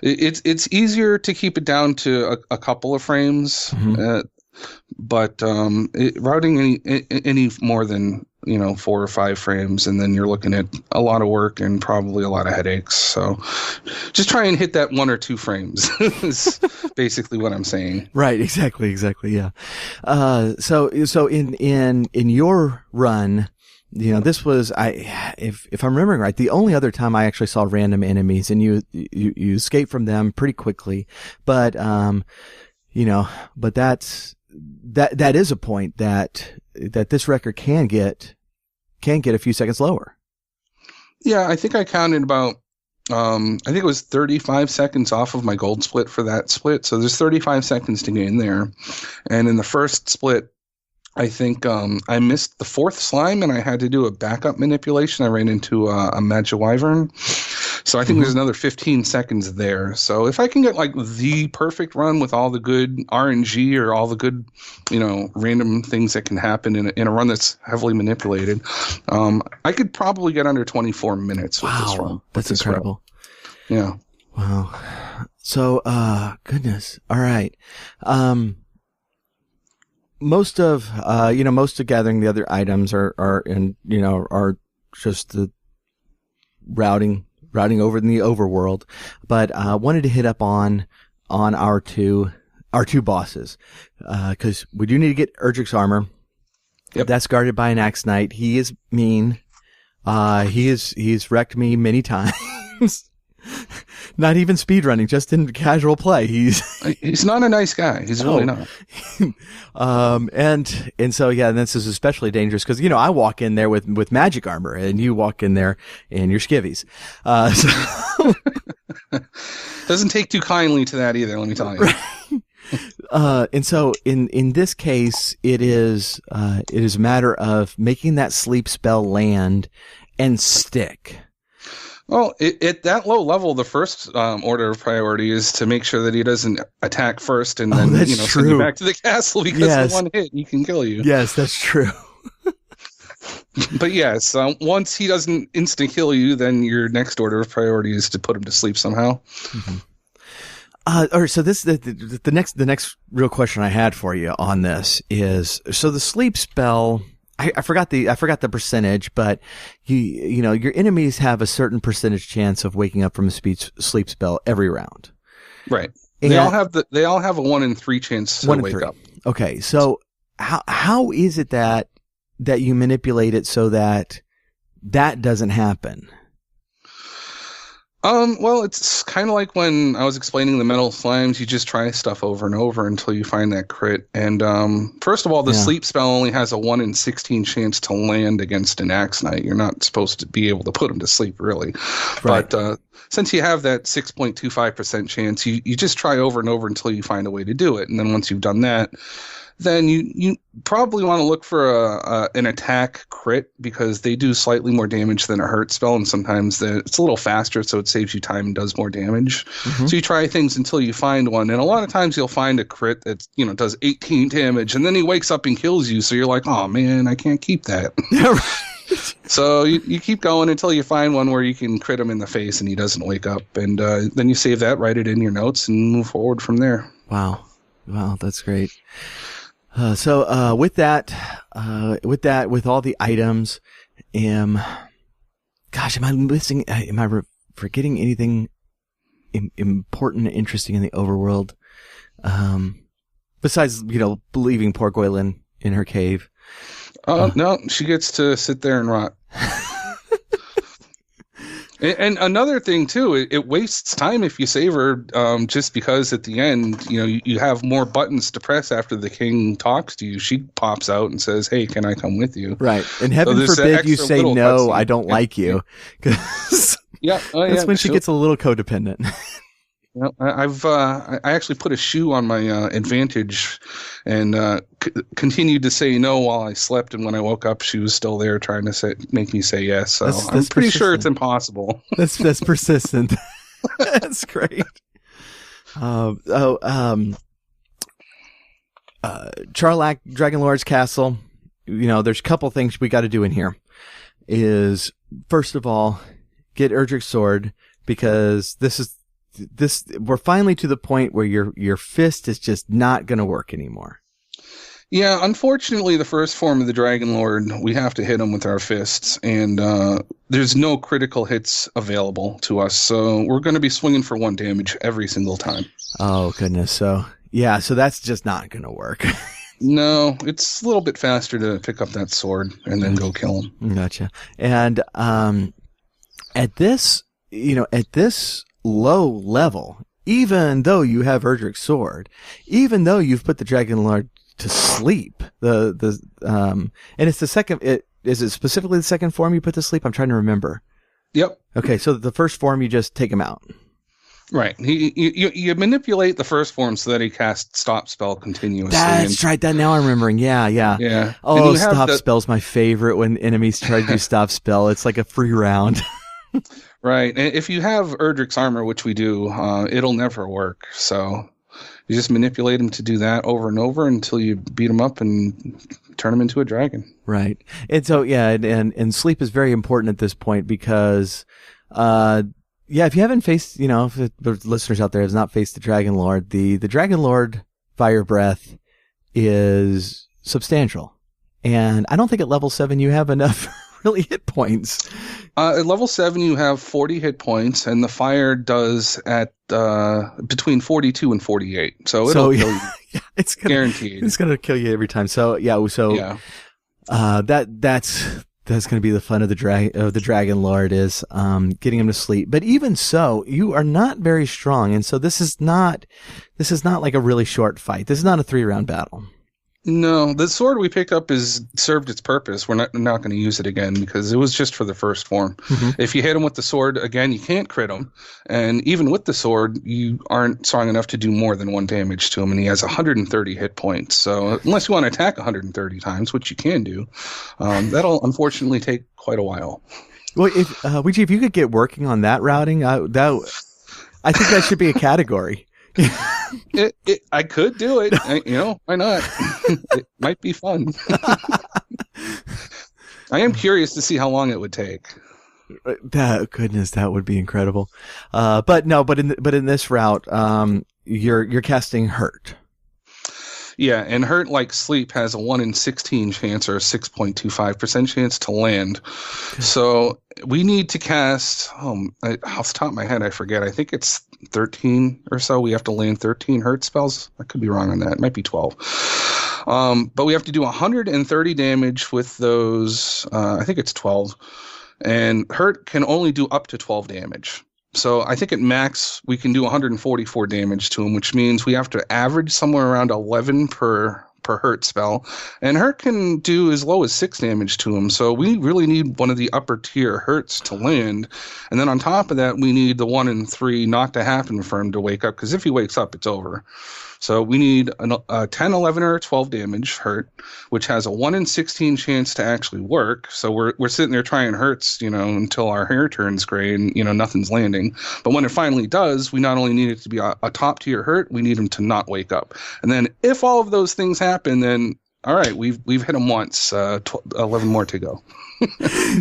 it's easier to keep it down to a couple of frames. Mm-hmm. But routing any more than 4 or 5 frames, and then you're looking at a lot of work and probably a lot of headaches. So just try and hit that 1 or 2 frames is basically what I'm saying. Right. Exactly. Yeah. So in your run, this was, if I'm remembering right, the only other time I actually saw random enemies, and you escape from them pretty quickly, but but that is a point that this record can get a few seconds lower. Yeah, I think I counted about I think it was 35 seconds off of my gold split for that split. So there's 35 seconds to gain there. And in the first split, I think I missed the 4th slime, and I had to do a backup manipulation. I ran into a Ouijawii. So I think there's another 15 seconds there. So if I can get like the perfect run with all the good RNG or all the good, random things that can happen in a run that's heavily manipulated, I could probably get under 24 minutes with this run. That's incredible. Yeah. Wow. So, goodness. All right. Most of gathering the other items are just the routing over in the overworld, but wanted to hit up on our two bosses, because we do need to get Erdrick's armor. Yep. That's guarded by an Axe Knight. He is mean. He's wrecked me many times. Not even speedrunning, just in casual play. He's not a nice guy. He's really not. And so, and this is especially dangerous because, I walk in there with magic armor, and you walk in there in your skivvies. Doesn't take too kindly to that either, let me tell you. Right. And so in this case, it is a matter of making that sleep spell land and stick. Well, at that low level, the first order of priority is to make sure that he doesn't attack first, and then send you back to the castle, because the one hit he can kill you. Yes, that's true. But yes, once he doesn't insta kill you, then your next order of priority is to put him to sleep somehow. Mm-hmm. All right, so this the next real question I had for you on this is, so the sleep spell. I forgot the percentage, but your enemies have a certain percentage chance of waking up from a sleep spell every round. Right. They all have a 1 in 3 chance to wake up. Okay. So how is it that you manipulate it so that doesn't happen? Well, it's kind of like when I was explaining the metal slimes. You just try stuff over and over until you find that crit. And first of all, the sleep spell only has a 1 in 16 chance to land against an Axe Knight. You're not supposed to be able to put him to sleep, really. Right. But since you have that 6.25% chance, you just try over and over until you find a way to do it. And then once you've done that, then you probably want to look for an attack crit, because they do slightly more damage than a hurt spell, and sometimes it's a little faster, so it saves you time and does more damage. Mm-hmm. So you try things until you find one, and a lot of times you'll find a crit that does 18 damage, and then he wakes up and kills you, so you're like, oh man, I can't keep that. So you keep going until you find one where you can crit him in the face and he doesn't wake up, and then you save that, write it in your notes, and move forward from there. Wow, that's great. So with that, with all the items, am I missing? Am I forgetting anything important, interesting in the overworld? Besides, leaving poor Goylin in her cave. No, she gets to sit there and rot. And another thing too, it wastes time if you save her, just because at the end, you have more buttons to press after the king talks to you. She pops out and says, "Hey, can I come with you?" Right, and heaven forbid you say no, I don't like you, because that's when she gets a little codependent. I actually put a shoe on my advantage and continued to say no while I slept, and when I woke up, she was still there trying to make me say yes. So I'm pretty sure it's impossible. That's persistent. That's great. Charlac Dragonlord's castle. There's a couple things we got to do in here. Is first of all, get Erdrick's sword, because we're finally to the point where your fist is just not going to work anymore. Yeah, unfortunately, the first form of the Dragon Lord, we have to hit him with our fists, and there's no critical hits available to us, so we're going to be swinging for 1 damage every single time. Oh, goodness. So that's just not going to work. No, it's a little bit faster to pick up that sword and then go kill him. Gotcha. And at this low level, even though you have Erdrick's sword, even though you've put the Dragon Lord to sleep, and it's the second. Is it specifically the second form you put to sleep? I'm trying to remember. Yep. Okay, so the first form you just take him out. Right. You manipulate the first form so that he casts stop spell continuously. That's right. That now I'm remembering. Yeah. Oh, stop spell's my favorite when enemies try to do stop spell. It's like a free round. Right. And if you have Erdrick's armor, which we do, it'll never work. So you just manipulate him to do that over and over until you beat him up and turn him into a dragon. Right. And so, and sleep is very important at this point because, if you haven't faced, if the listeners out there have not faced the Dragon Lord, the Dragon Lord Fire Breath is substantial. And I don't think at level 7 you have enough really hit points. At level 7 you have 40 hit points, and the fire does at between 42 and 48. So it'll kill you. Yeah, it's guaranteed. It's gonna kill you every time. So that's going to be the fun of the Dragon Lord is getting him to sleep. But even so, you are not very strong, and so this is not like a really short fight. This is not a 3-round battle. No, the sword we pick up served its purpose. We're not going to use it again because it was just for the first form. Mm-hmm. If you hit him with the sword again, you can't crit him, and even with the sword, you aren't strong enough to do more than 1 damage to him. And he has 130 hit points. So unless you want to attack 130 times, which you can do, that'll unfortunately take quite a while. Well, if you could get working on that routing, I think that should be a category. I could do it. Why not? It might be fun. I am curious to see how long it would take. That would be incredible. But in this route, you're casting Hurt. Yeah, and Hurt, like Sleep, has a 1 in 16 chance or a 6.25% chance to land. So we need to cast, off the top of my head, I forget. I think it's 13 or so. We have to land 13 Hurt spells. I could be wrong on that. It might be 12. But we have to do 130 damage with those. I think it's 12. And Hurt can only do up to 12 damage. So I think at max we can do 144 damage to him, which means we have to average somewhere around 11 per hurt spell, and hurt can do as low as 6 damage to him. So we really need one of the upper tier hurts to land, and then on top of that we need the 1 in 3 not to happen for him to wake up, because if he wakes up it's over. So we need a 10, 11, or 12 damage hurt, which has a 1 in 16 chance to actually work. So we're sitting there trying hurts, until our hair turns gray and, nothing's landing. But when it finally does, we not only need it to be a top tier hurt, we need him to not wake up. And then if all of those things happen, then all right, we've hit him once, 11 more to go.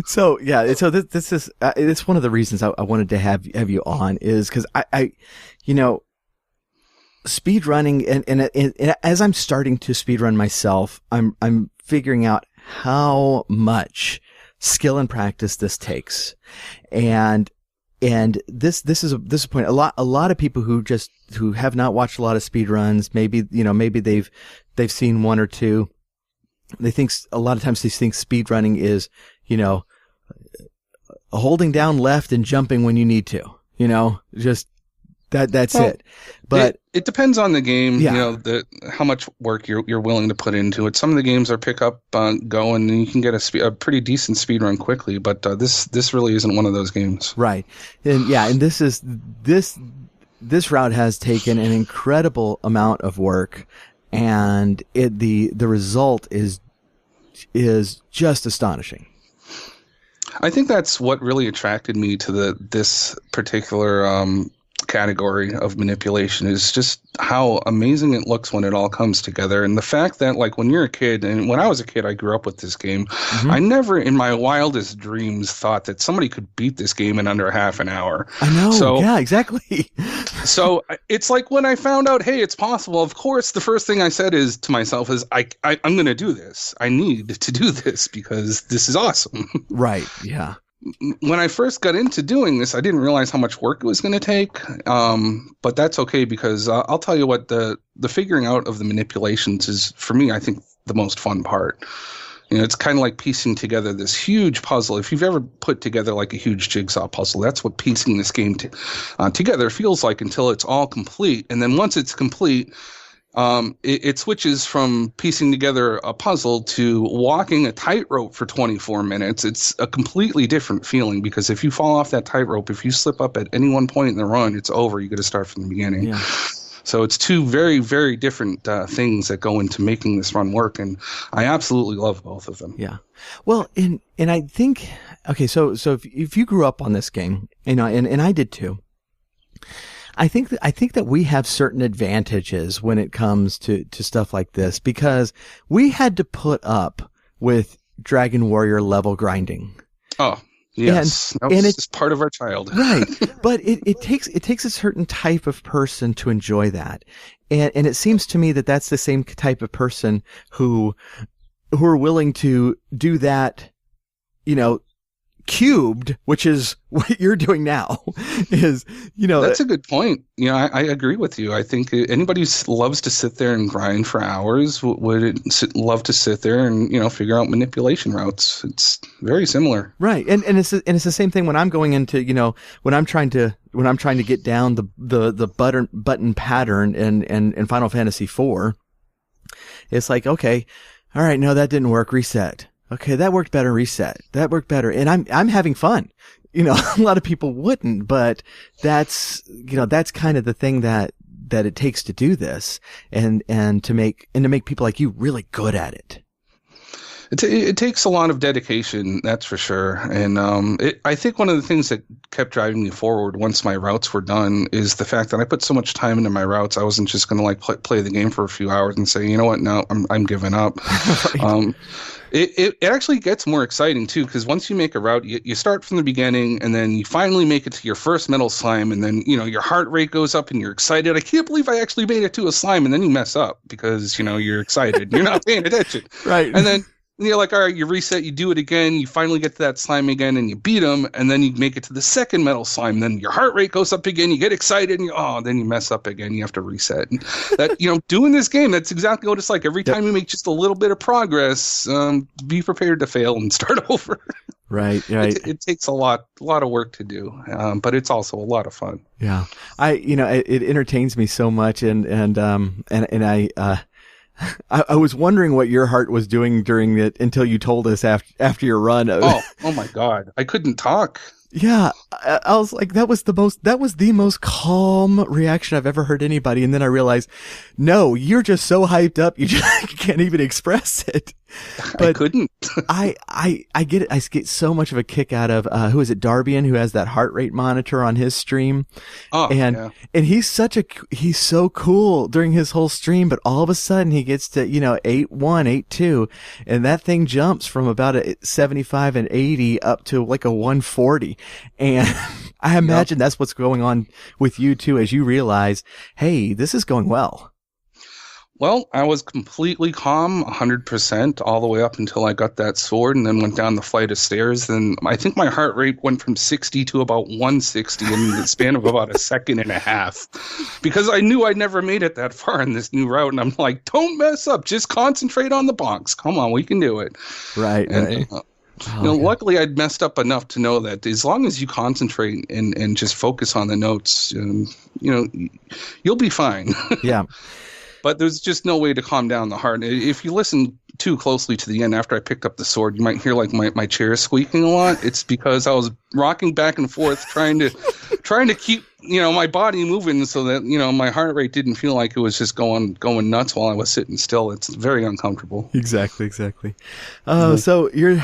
So this is it's one of the reasons I wanted to have you on, is because I speedrunning, and as I'm starting to speedrun myself, I'm figuring out how much skill and practice this takes, and this is a point. A lot of people who have not watched a lot of speedruns, maybe they've seen one or two. They think a lot of times they think speedrunning is holding down left and jumping when you need to, just. That's it. But it depends on the game, yeah. How much work you're willing to put into it. Some of the games are pick up, go, and you can get a pretty decent speed run quickly. But this really isn't one of those games, right? And this route has taken an incredible amount of work, and the result is just astonishing. I think that's what really attracted me to this particular category of manipulation, is just how amazing it looks when it all comes together. And the fact that, like, when you're a kid, and when I was a kid I grew up with this game, mm-hmm. I never in my wildest dreams thought that somebody could beat this game in under half an hour. I know. Yeah, exactly. So it's like when I found out, hey, it's possible, of course the first thing I said to myself is I'm going to do this. I need to do this because this is awesome. Right. Yeah. When I first got into doing this, I didn't realize how much work it was going to take, but that's okay, because I'll tell you what, the figuring out of the manipulations is, for me, I think, the most fun part. It's kind of like piecing together this huge puzzle. If you've ever put together like a huge jigsaw puzzle, that's what piecing this game together feels like, until it's all complete. And then once it's complete, it switches from piecing together a puzzle to walking a tightrope for 24 minutes. It's a completely different feeling, because if you fall off that tightrope, if you slip up at any one point in the run, it's over. You got to start from the beginning. Yeah. So it's two very, very different things that go into making this run work, and I absolutely love both of them. Yeah. Well, and I think, okay, so if you grew up on this game, and I did too, I think that we have certain advantages when it comes to stuff like this, because we had to put up with Dragon Warrior level grinding. Oh, yes. And it's part of our childhood. Right. But it takes a certain type of person to enjoy that. And it seems to me that that's the same type of person who are willing to do that, cubed, which is what you're doing now, is, that's a good point. I agree with you. I think anybody who loves to sit there and grind for hours would love to sit there and figure out manipulation routes. It's very similar, right? And it's the same thing when I'm going into when I'm trying to get down the button pattern in Final Fantasy IV. It's like, okay, all right, no, that didn't work. Reset. Okay, that worked better. Reset. That worked better. And I'm having fun. A lot of people wouldn't, but that's kind of the thing that it takes to do this, and to make people like you really good at it. It takes a lot of dedication, that's for sure. And I think one of the things that kept driving me forward once my routes were done is the fact that I put so much time into my routes. I wasn't just going to play the game for a few hours and say, you know what, no, I'm giving up. Right. It actually gets more exciting too, because once you make a route, you start from the beginning, and then you finally make it to your first metal slime, and then your heart rate goes up and you're excited. I can't believe I actually made it to a slime, and then you mess up because you're excited. You're not paying attention. Right. And then you're like, all right, you reset, you do it again, you finally get to that slime again, and you beat him, and then you make it to the second metal slime, then your heart rate goes up again, you get excited, and then you mess up again, you have to reset. And that, doing this game, that's exactly what it's like. Every time you make just a little bit of progress, be prepared to fail and start over. Right, right. It takes a lot of work to do, but it's also a lot of fun. Yeah, it entertains me so much, and I was wondering what your heart was doing during it until you told us after your run. Oh my God, I couldn't talk. Yeah, I was like, that was the most calm reaction I've ever heard anybody. And then I realized, no, you're just so hyped up, you just can't even express it. But I couldn't. I get it. I get so much of a kick out of, who is it? Darbian, who has that heart rate monitor on his stream. Oh, and he's so cool during his whole stream, but all of a sudden he gets to, 8-1, 8-2, and that thing jumps from about a 75 and 80 up to like a 140. And I imagine that's what's going on with you too, as you realize, hey, this is going well. Well, I was completely calm, 100%, all the way up until I got that sword and then went down the flight of stairs. Then I think my heart rate went from 60 to about 160 in the span of about a second and a half, because I knew I'd never made it that far in this new route. And I'm like, don't mess up. Just concentrate on the bonks. Come on, we can do it. Right, and, right. Luckily, I'd messed up enough to know that as long as you concentrate and just focus on the notes, you'll be fine. Yeah. But there's just no way to calm down the heart. If you listen too closely to the end after I picked up the sword, you might hear like my chair squeaking a lot. It's because I was rocking back and forth trying to keep my body moving so that my heart rate didn't feel like it was just going nuts while I was sitting still. It's very uncomfortable. Exactly. So you're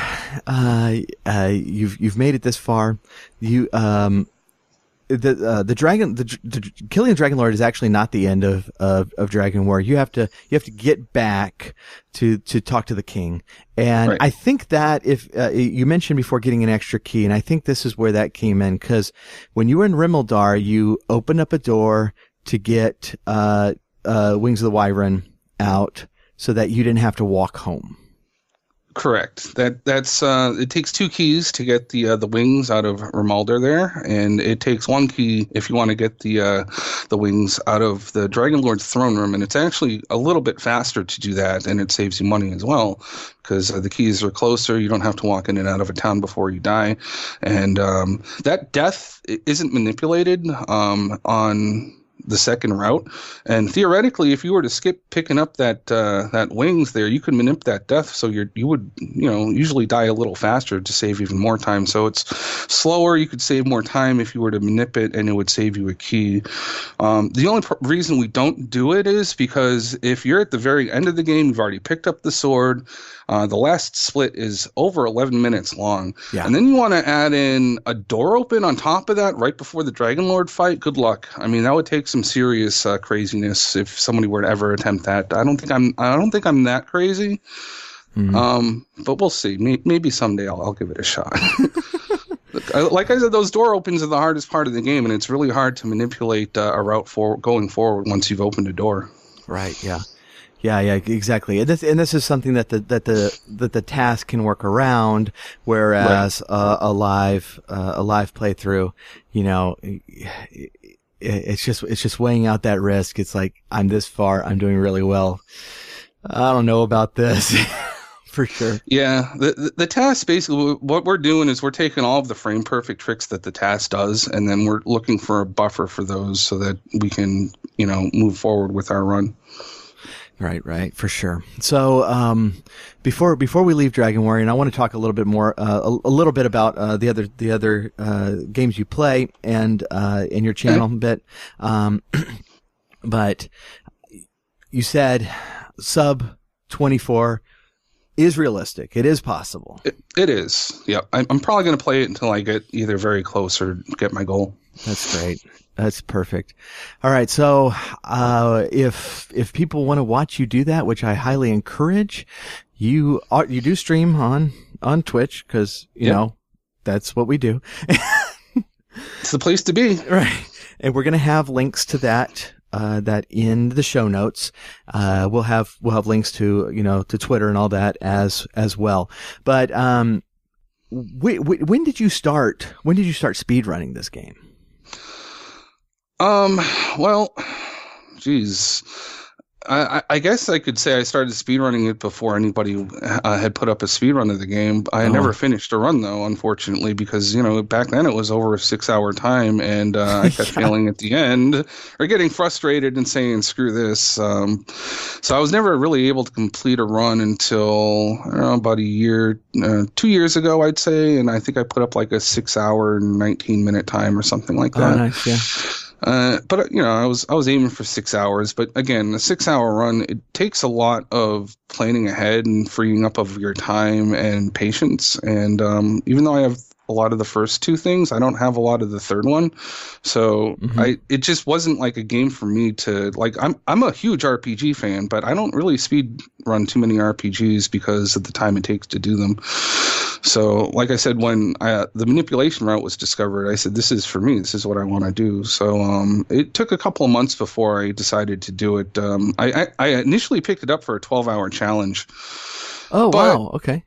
you've made it this far. You the killing the Dragon Lord is actually not the end of Dragon War. You have to get back to talk to the king. And right. I think that if you mentioned before getting an extra key, and I think this is where that came in, because when you were in Rimeldar, you opened up a door to get Wings of the Wyvern out so that you didn't have to walk home. Correct. That's it takes 2 keys to get the wings out of Rimeldar there, and it takes 1 key if you want to get the wings out of the Dragon Lord's throne room, and it's actually a little bit faster to do that, and it saves you money as well, because the keys are closer. You don't have to walk in and out of a town before you die, and that death isn't manipulated on the second route, and theoretically, if you were to skip picking up that wings there, you could manip that death, so you would usually die a little faster to save even more time. So it's slower. You could save more time if you were to manip it, and it would save you a key. The only reason we don't do it is because if you're at the very end of the game, you've already picked up the sword. The last split is over 11 minutes long. Yeah. And then you want to add in a door open on top of that right before the Dragon Lord fight. Good luck. I mean, that would take some serious craziness if somebody were to ever attempt that. I don't think I'm that crazy. Mm-hmm. But we'll see. Maybe someday I'll give it a shot. Like I said, those door opens are the hardest part of the game, and it's really hard to manipulate a route going forward once you've opened a door. Right. Yeah. Yeah, exactly. And this is something that the task can work around, whereas right. a live playthrough, it's just weighing out that risk. It's like, I'm this far, I'm doing really well. I don't know about this. For sure. Yeah, the task, basically what we're doing is we're taking all of the frame perfect tricks that the task does, and then we're looking for a buffer for those so that we can, move forward with our run. Right, for sure. So, before we leave Dragon Warrior, and I want to talk a little bit more, a little bit about the other games you play and in your channel a bit. But you said sub 24 is realistic. It is possible. It is. Yeah, I'm probably going to play it until I get either very close or get my goal. That's great. That's perfect. All right. So, if people want to watch you do that, which I highly encourage, you do stream on Twitch, because, you know, that's what we do. It's the place to be. Right. And we're going to have links to that in the show notes. We'll have links to, to Twitter and all that as well. But, when did you start speedrunning this game? Well, geez. I guess I could say I started speedrunning it before anybody had put up a speedrun of the game. I never finished a run, though, unfortunately, because, back then it was over a 6-hour time, and I kept failing at the end or getting frustrated and saying, screw this. So I was never really able to complete a run until, I don't know, about a year, 2 years ago, I'd say, and I think I put up like a 6-hour, 19-minute time or something like that. Oh, nice, yeah. But I was aiming for 6 hours. But again, a 6-hour run, it takes a lot of planning ahead and freeing up of your time and patience. And even though I have a lot of the first two things, I don't have a lot of the third one. So it just wasn't like a game for me to like. I'm a huge RPG fan, but I don't really speed run too many RPGs because of the time it takes to do them. So, like I said, when the manipulation route was discovered, I said, this is for me. This is what I want to do. So it took a couple of months before I decided to do it. I initially picked it up for a 12-hour challenge. Oh, wow. Okay.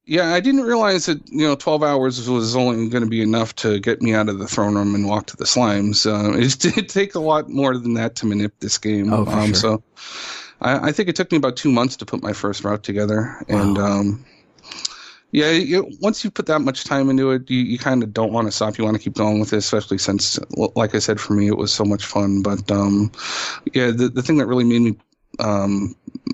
Yeah, I didn't realize that 12 hours was only going to be enough to get me out of the throne room and walk to the slimes. It takes a lot more than that to manip this game. Oh, for sure. So I think it took me about 2 months to put my first route together. Wow. And yeah, once you put that much time into it, you kind of don't want to stop. You want to keep going with it, especially since, like I said, for me, it was so much fun. But yeah, the thing that really made me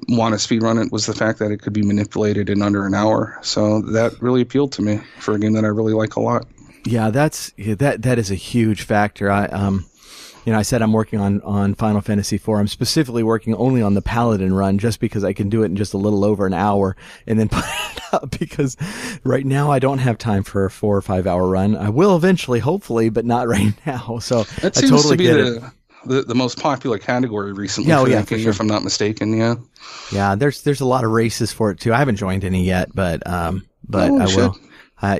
want to speedrun it was the fact that it could be manipulated in under an hour. So that really appealed to me for a game that I really like a lot. Yeah, that is a huge factor. I said I'm working on Final Fantasy IV. I'm specifically working only on the Paladin run just because I can do it in just a little over an hour and then put it up, because right now I don't have time for a 4 or 5 hour run. I will eventually, hopefully, but not right now. So that I seems totally to be get it. The most popular category recently. For sure. If I'm not mistaken. Yeah. Yeah. There's a lot of races for it too. I haven't joined any yet, but I will.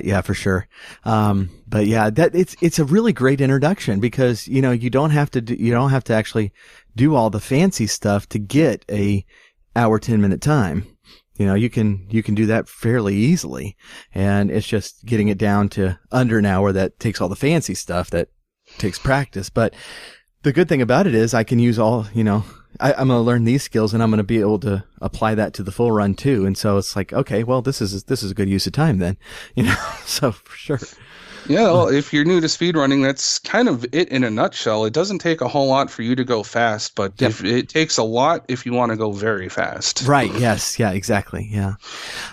Yeah, for sure. But yeah, it's a really great introduction because, you don't have to actually do all the fancy stuff to get a hour, 10-minute time. You can do that fairly easily, and it's just getting it down to under an hour that takes all the fancy stuff that takes practice. But the good thing about it is I can use all, I'm going to learn these skills and I'm going to be able to apply that to the full run too. And so it's like, okay, well, this is a good use of time then, so for sure. Yeah, well, if you're new to speedrunning, that's kind of it in a nutshell. It doesn't take a whole lot for you to go fast, but if it takes a lot if you want to go very fast. Right, yes, yeah, exactly, yeah.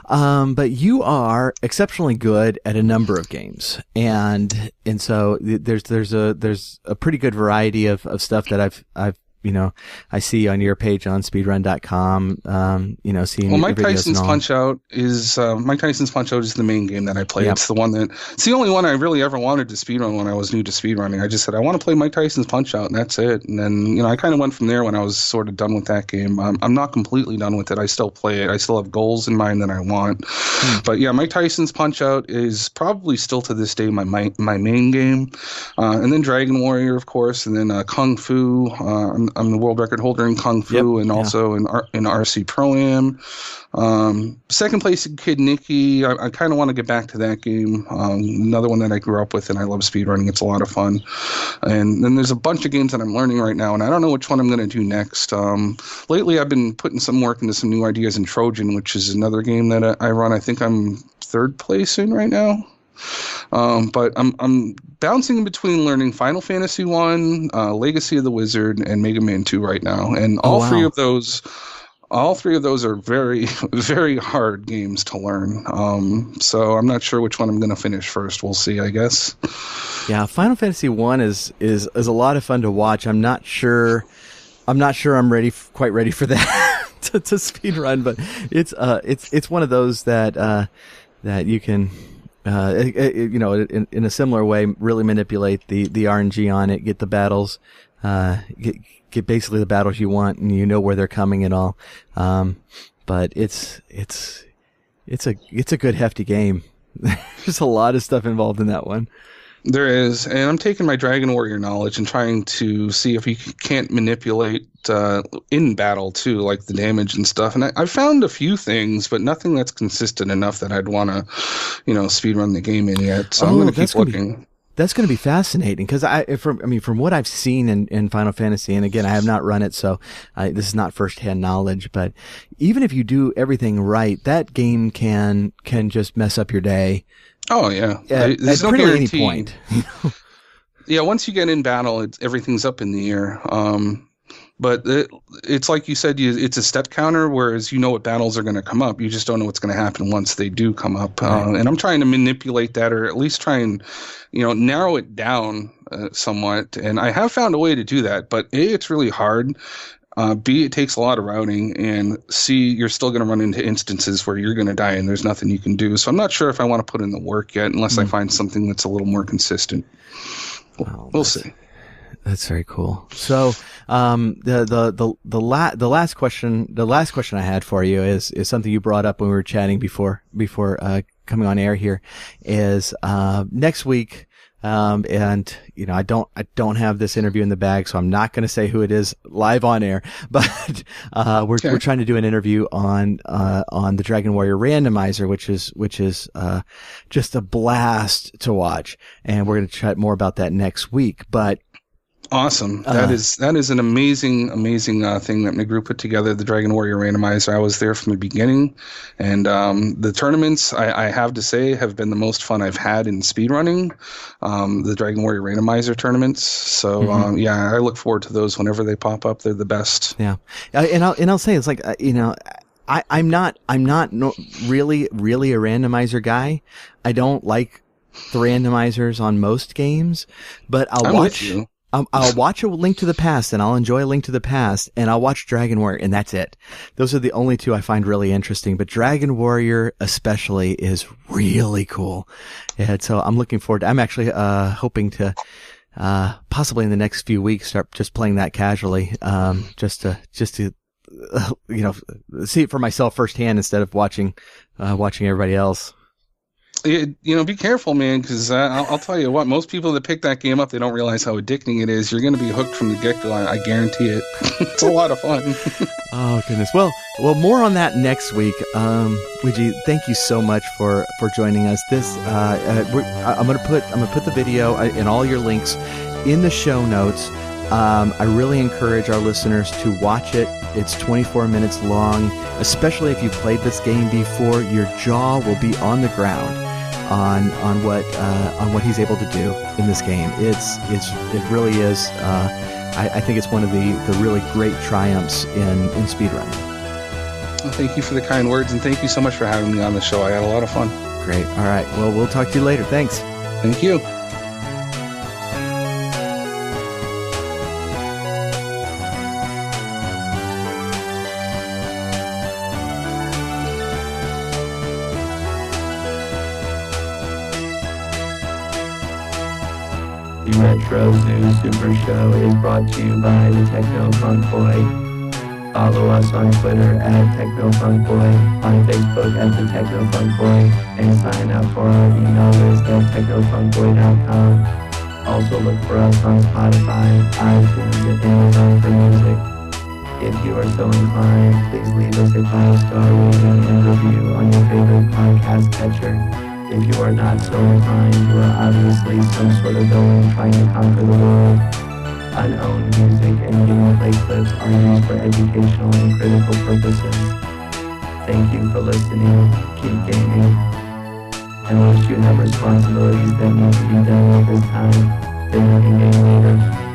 But you are exceptionally good at a number of games, and so there's a pretty good variety of stuff that I've I see on your page on speedrun.com, seeing Mike Tyson's Punch-Out is the main game that I play. Yep. It's the only one I really ever wanted to speedrun when I was new to speedrunning. I just said, I want to play Mike Tyson's Punch-Out, and that's it. And then, I kind of went from there when I was sort of done with that game. I'm not completely done with it. I still play it. I still have goals in mind that I want. But yeah, Mike Tyson's Punch-Out is probably still to this day my main game. And then Dragon Warrior, of course, and then Kung Fu. I'm the world record holder in Kung Fu and also in RC Pro-Am. Second place in Kid Nicky. I kind of want to get back to that game. Another one that I grew up with and I love speedrunning. It's a lot of fun. And then there's a bunch of games that I'm learning right now, and I don't know which one I'm going to do next. Lately, I've been putting some work into some new ideas in Trojan, which is another game that I run. I think I'm third place in right now. But I'm bouncing in between learning Final Fantasy 1, Legacy of the Wizard, and Mega Man 2 right now. And all three of those are very, very hard games to learn. So I'm not sure which one I'm going to finish first. We'll see, I guess. Yeah, Final Fantasy 1 is a lot of fun to watch. I'm not sure I'm quite ready for that to speedrun, but it's one of those that you can in a similar way, really manipulate the RNG on it, get the battles, get basically the battles you want, and where they're coming and all. But it's a good hefty game. There's a lot of stuff involved in that one. There is, and I'm taking my Dragon Warrior knowledge and trying to see if you can't manipulate in battle too, like the damage and stuff. And I found a few things, but nothing that's consistent enough that I'd want to, speedrun the game in yet. So I'm going to keep looking. that's going to be fascinating because from what I've seen in Final Fantasy, and again, I have not run it, so this is not firsthand knowledge. But even if you do everything right, that game can just mess up your day. Oh yeah, there's no guarantee. Any point. Yeah, once you get in battle, everything's up in the air. But it's like you said, it's a step counter, whereas you know what battles are going to come up. You just don't know what's going to happen once they do come up. Right. And I'm trying to manipulate that, or at least try and, narrow it down somewhat. And I have found a way to do that. But A, it's really hard. B, it takes a lot of routing. And C, you're still going to run into instances where you're going to die and there's nothing you can do. So I'm not sure if I want to put in the work yet, unless I find something that's a little more consistent. We'll see. That's very cool. So, the last question I had for you is something you brought up when we were chatting before coming on air here, is next week. And I don't have this interview in the bag, so I'm not going to say who it is live on air, but we're trying to do an interview on the Dragon Warrior randomizer, which is just a blast to watch, and we're going to chat more about that next week. But awesome. That is an amazing thing that my group put together, the Dragon Warrior Randomizer. I was there from the beginning, and the tournaments, I have to say, have been the most fun I've had in speedrunning, the Dragon Warrior Randomizer tournaments. So, I look forward to those whenever they pop up. They're the best. Yeah. And I'll say, it's like, I'm not really a randomizer guy. I don't like the randomizers on most games, but I'll watch a Link to the Past, and I'll enjoy a Link to the Past, and I'll watch Dragon Warrior, and that's it. Those are the only two I find really interesting, but Dragon Warrior especially is really cool. And so I'm looking forward to, I'm actually hoping to possibly in the next few weeks start just playing that casually, just to see it for myself firsthand instead of watching everybody else. Be careful, man, because I'll tell you what, most people that pick that game up, they don't realize how addicting it is. You're going to be hooked from the get-go. I guarantee it. It's a lot of fun. Oh, goodness. Well, more on that next week. Ouijawii, thank you so much for joining us. This, I'm going to put the video and all your links in the show notes. I really encourage our listeners to watch it. It's 24 minutes long. Especially if you've played this game before, your jaw will be on the ground on what he's able to do in this game. It really is. I think it's one of the really great triumphs in speedrunning. Well, thank you for the kind words, and thank you so much for having me on the show. I had a lot of fun. Great. All right. Well, we'll talk to you later. Thanks. Thank you. The Retro Zoo Super Show is brought to you by the Techno Funk Boy. Follow us on Twitter at Techno Funk Boy, on Facebook at the Techno Funk Boy, and sign up for our email list at technofunkboy.com. Also look for us on Spotify, iTunes, and Amazon for music. If you are so inclined, please leave us a 5-star rating and review on your favorite podcast catcher. If you are not so inclined, you are obviously some sort of villain trying to conquer the world. Unowned music and gameplay clips are used for educational and critical purposes. Thank you for listening. Keep gaming. And once you have responsibilities that need to be done at this time, then you can game later.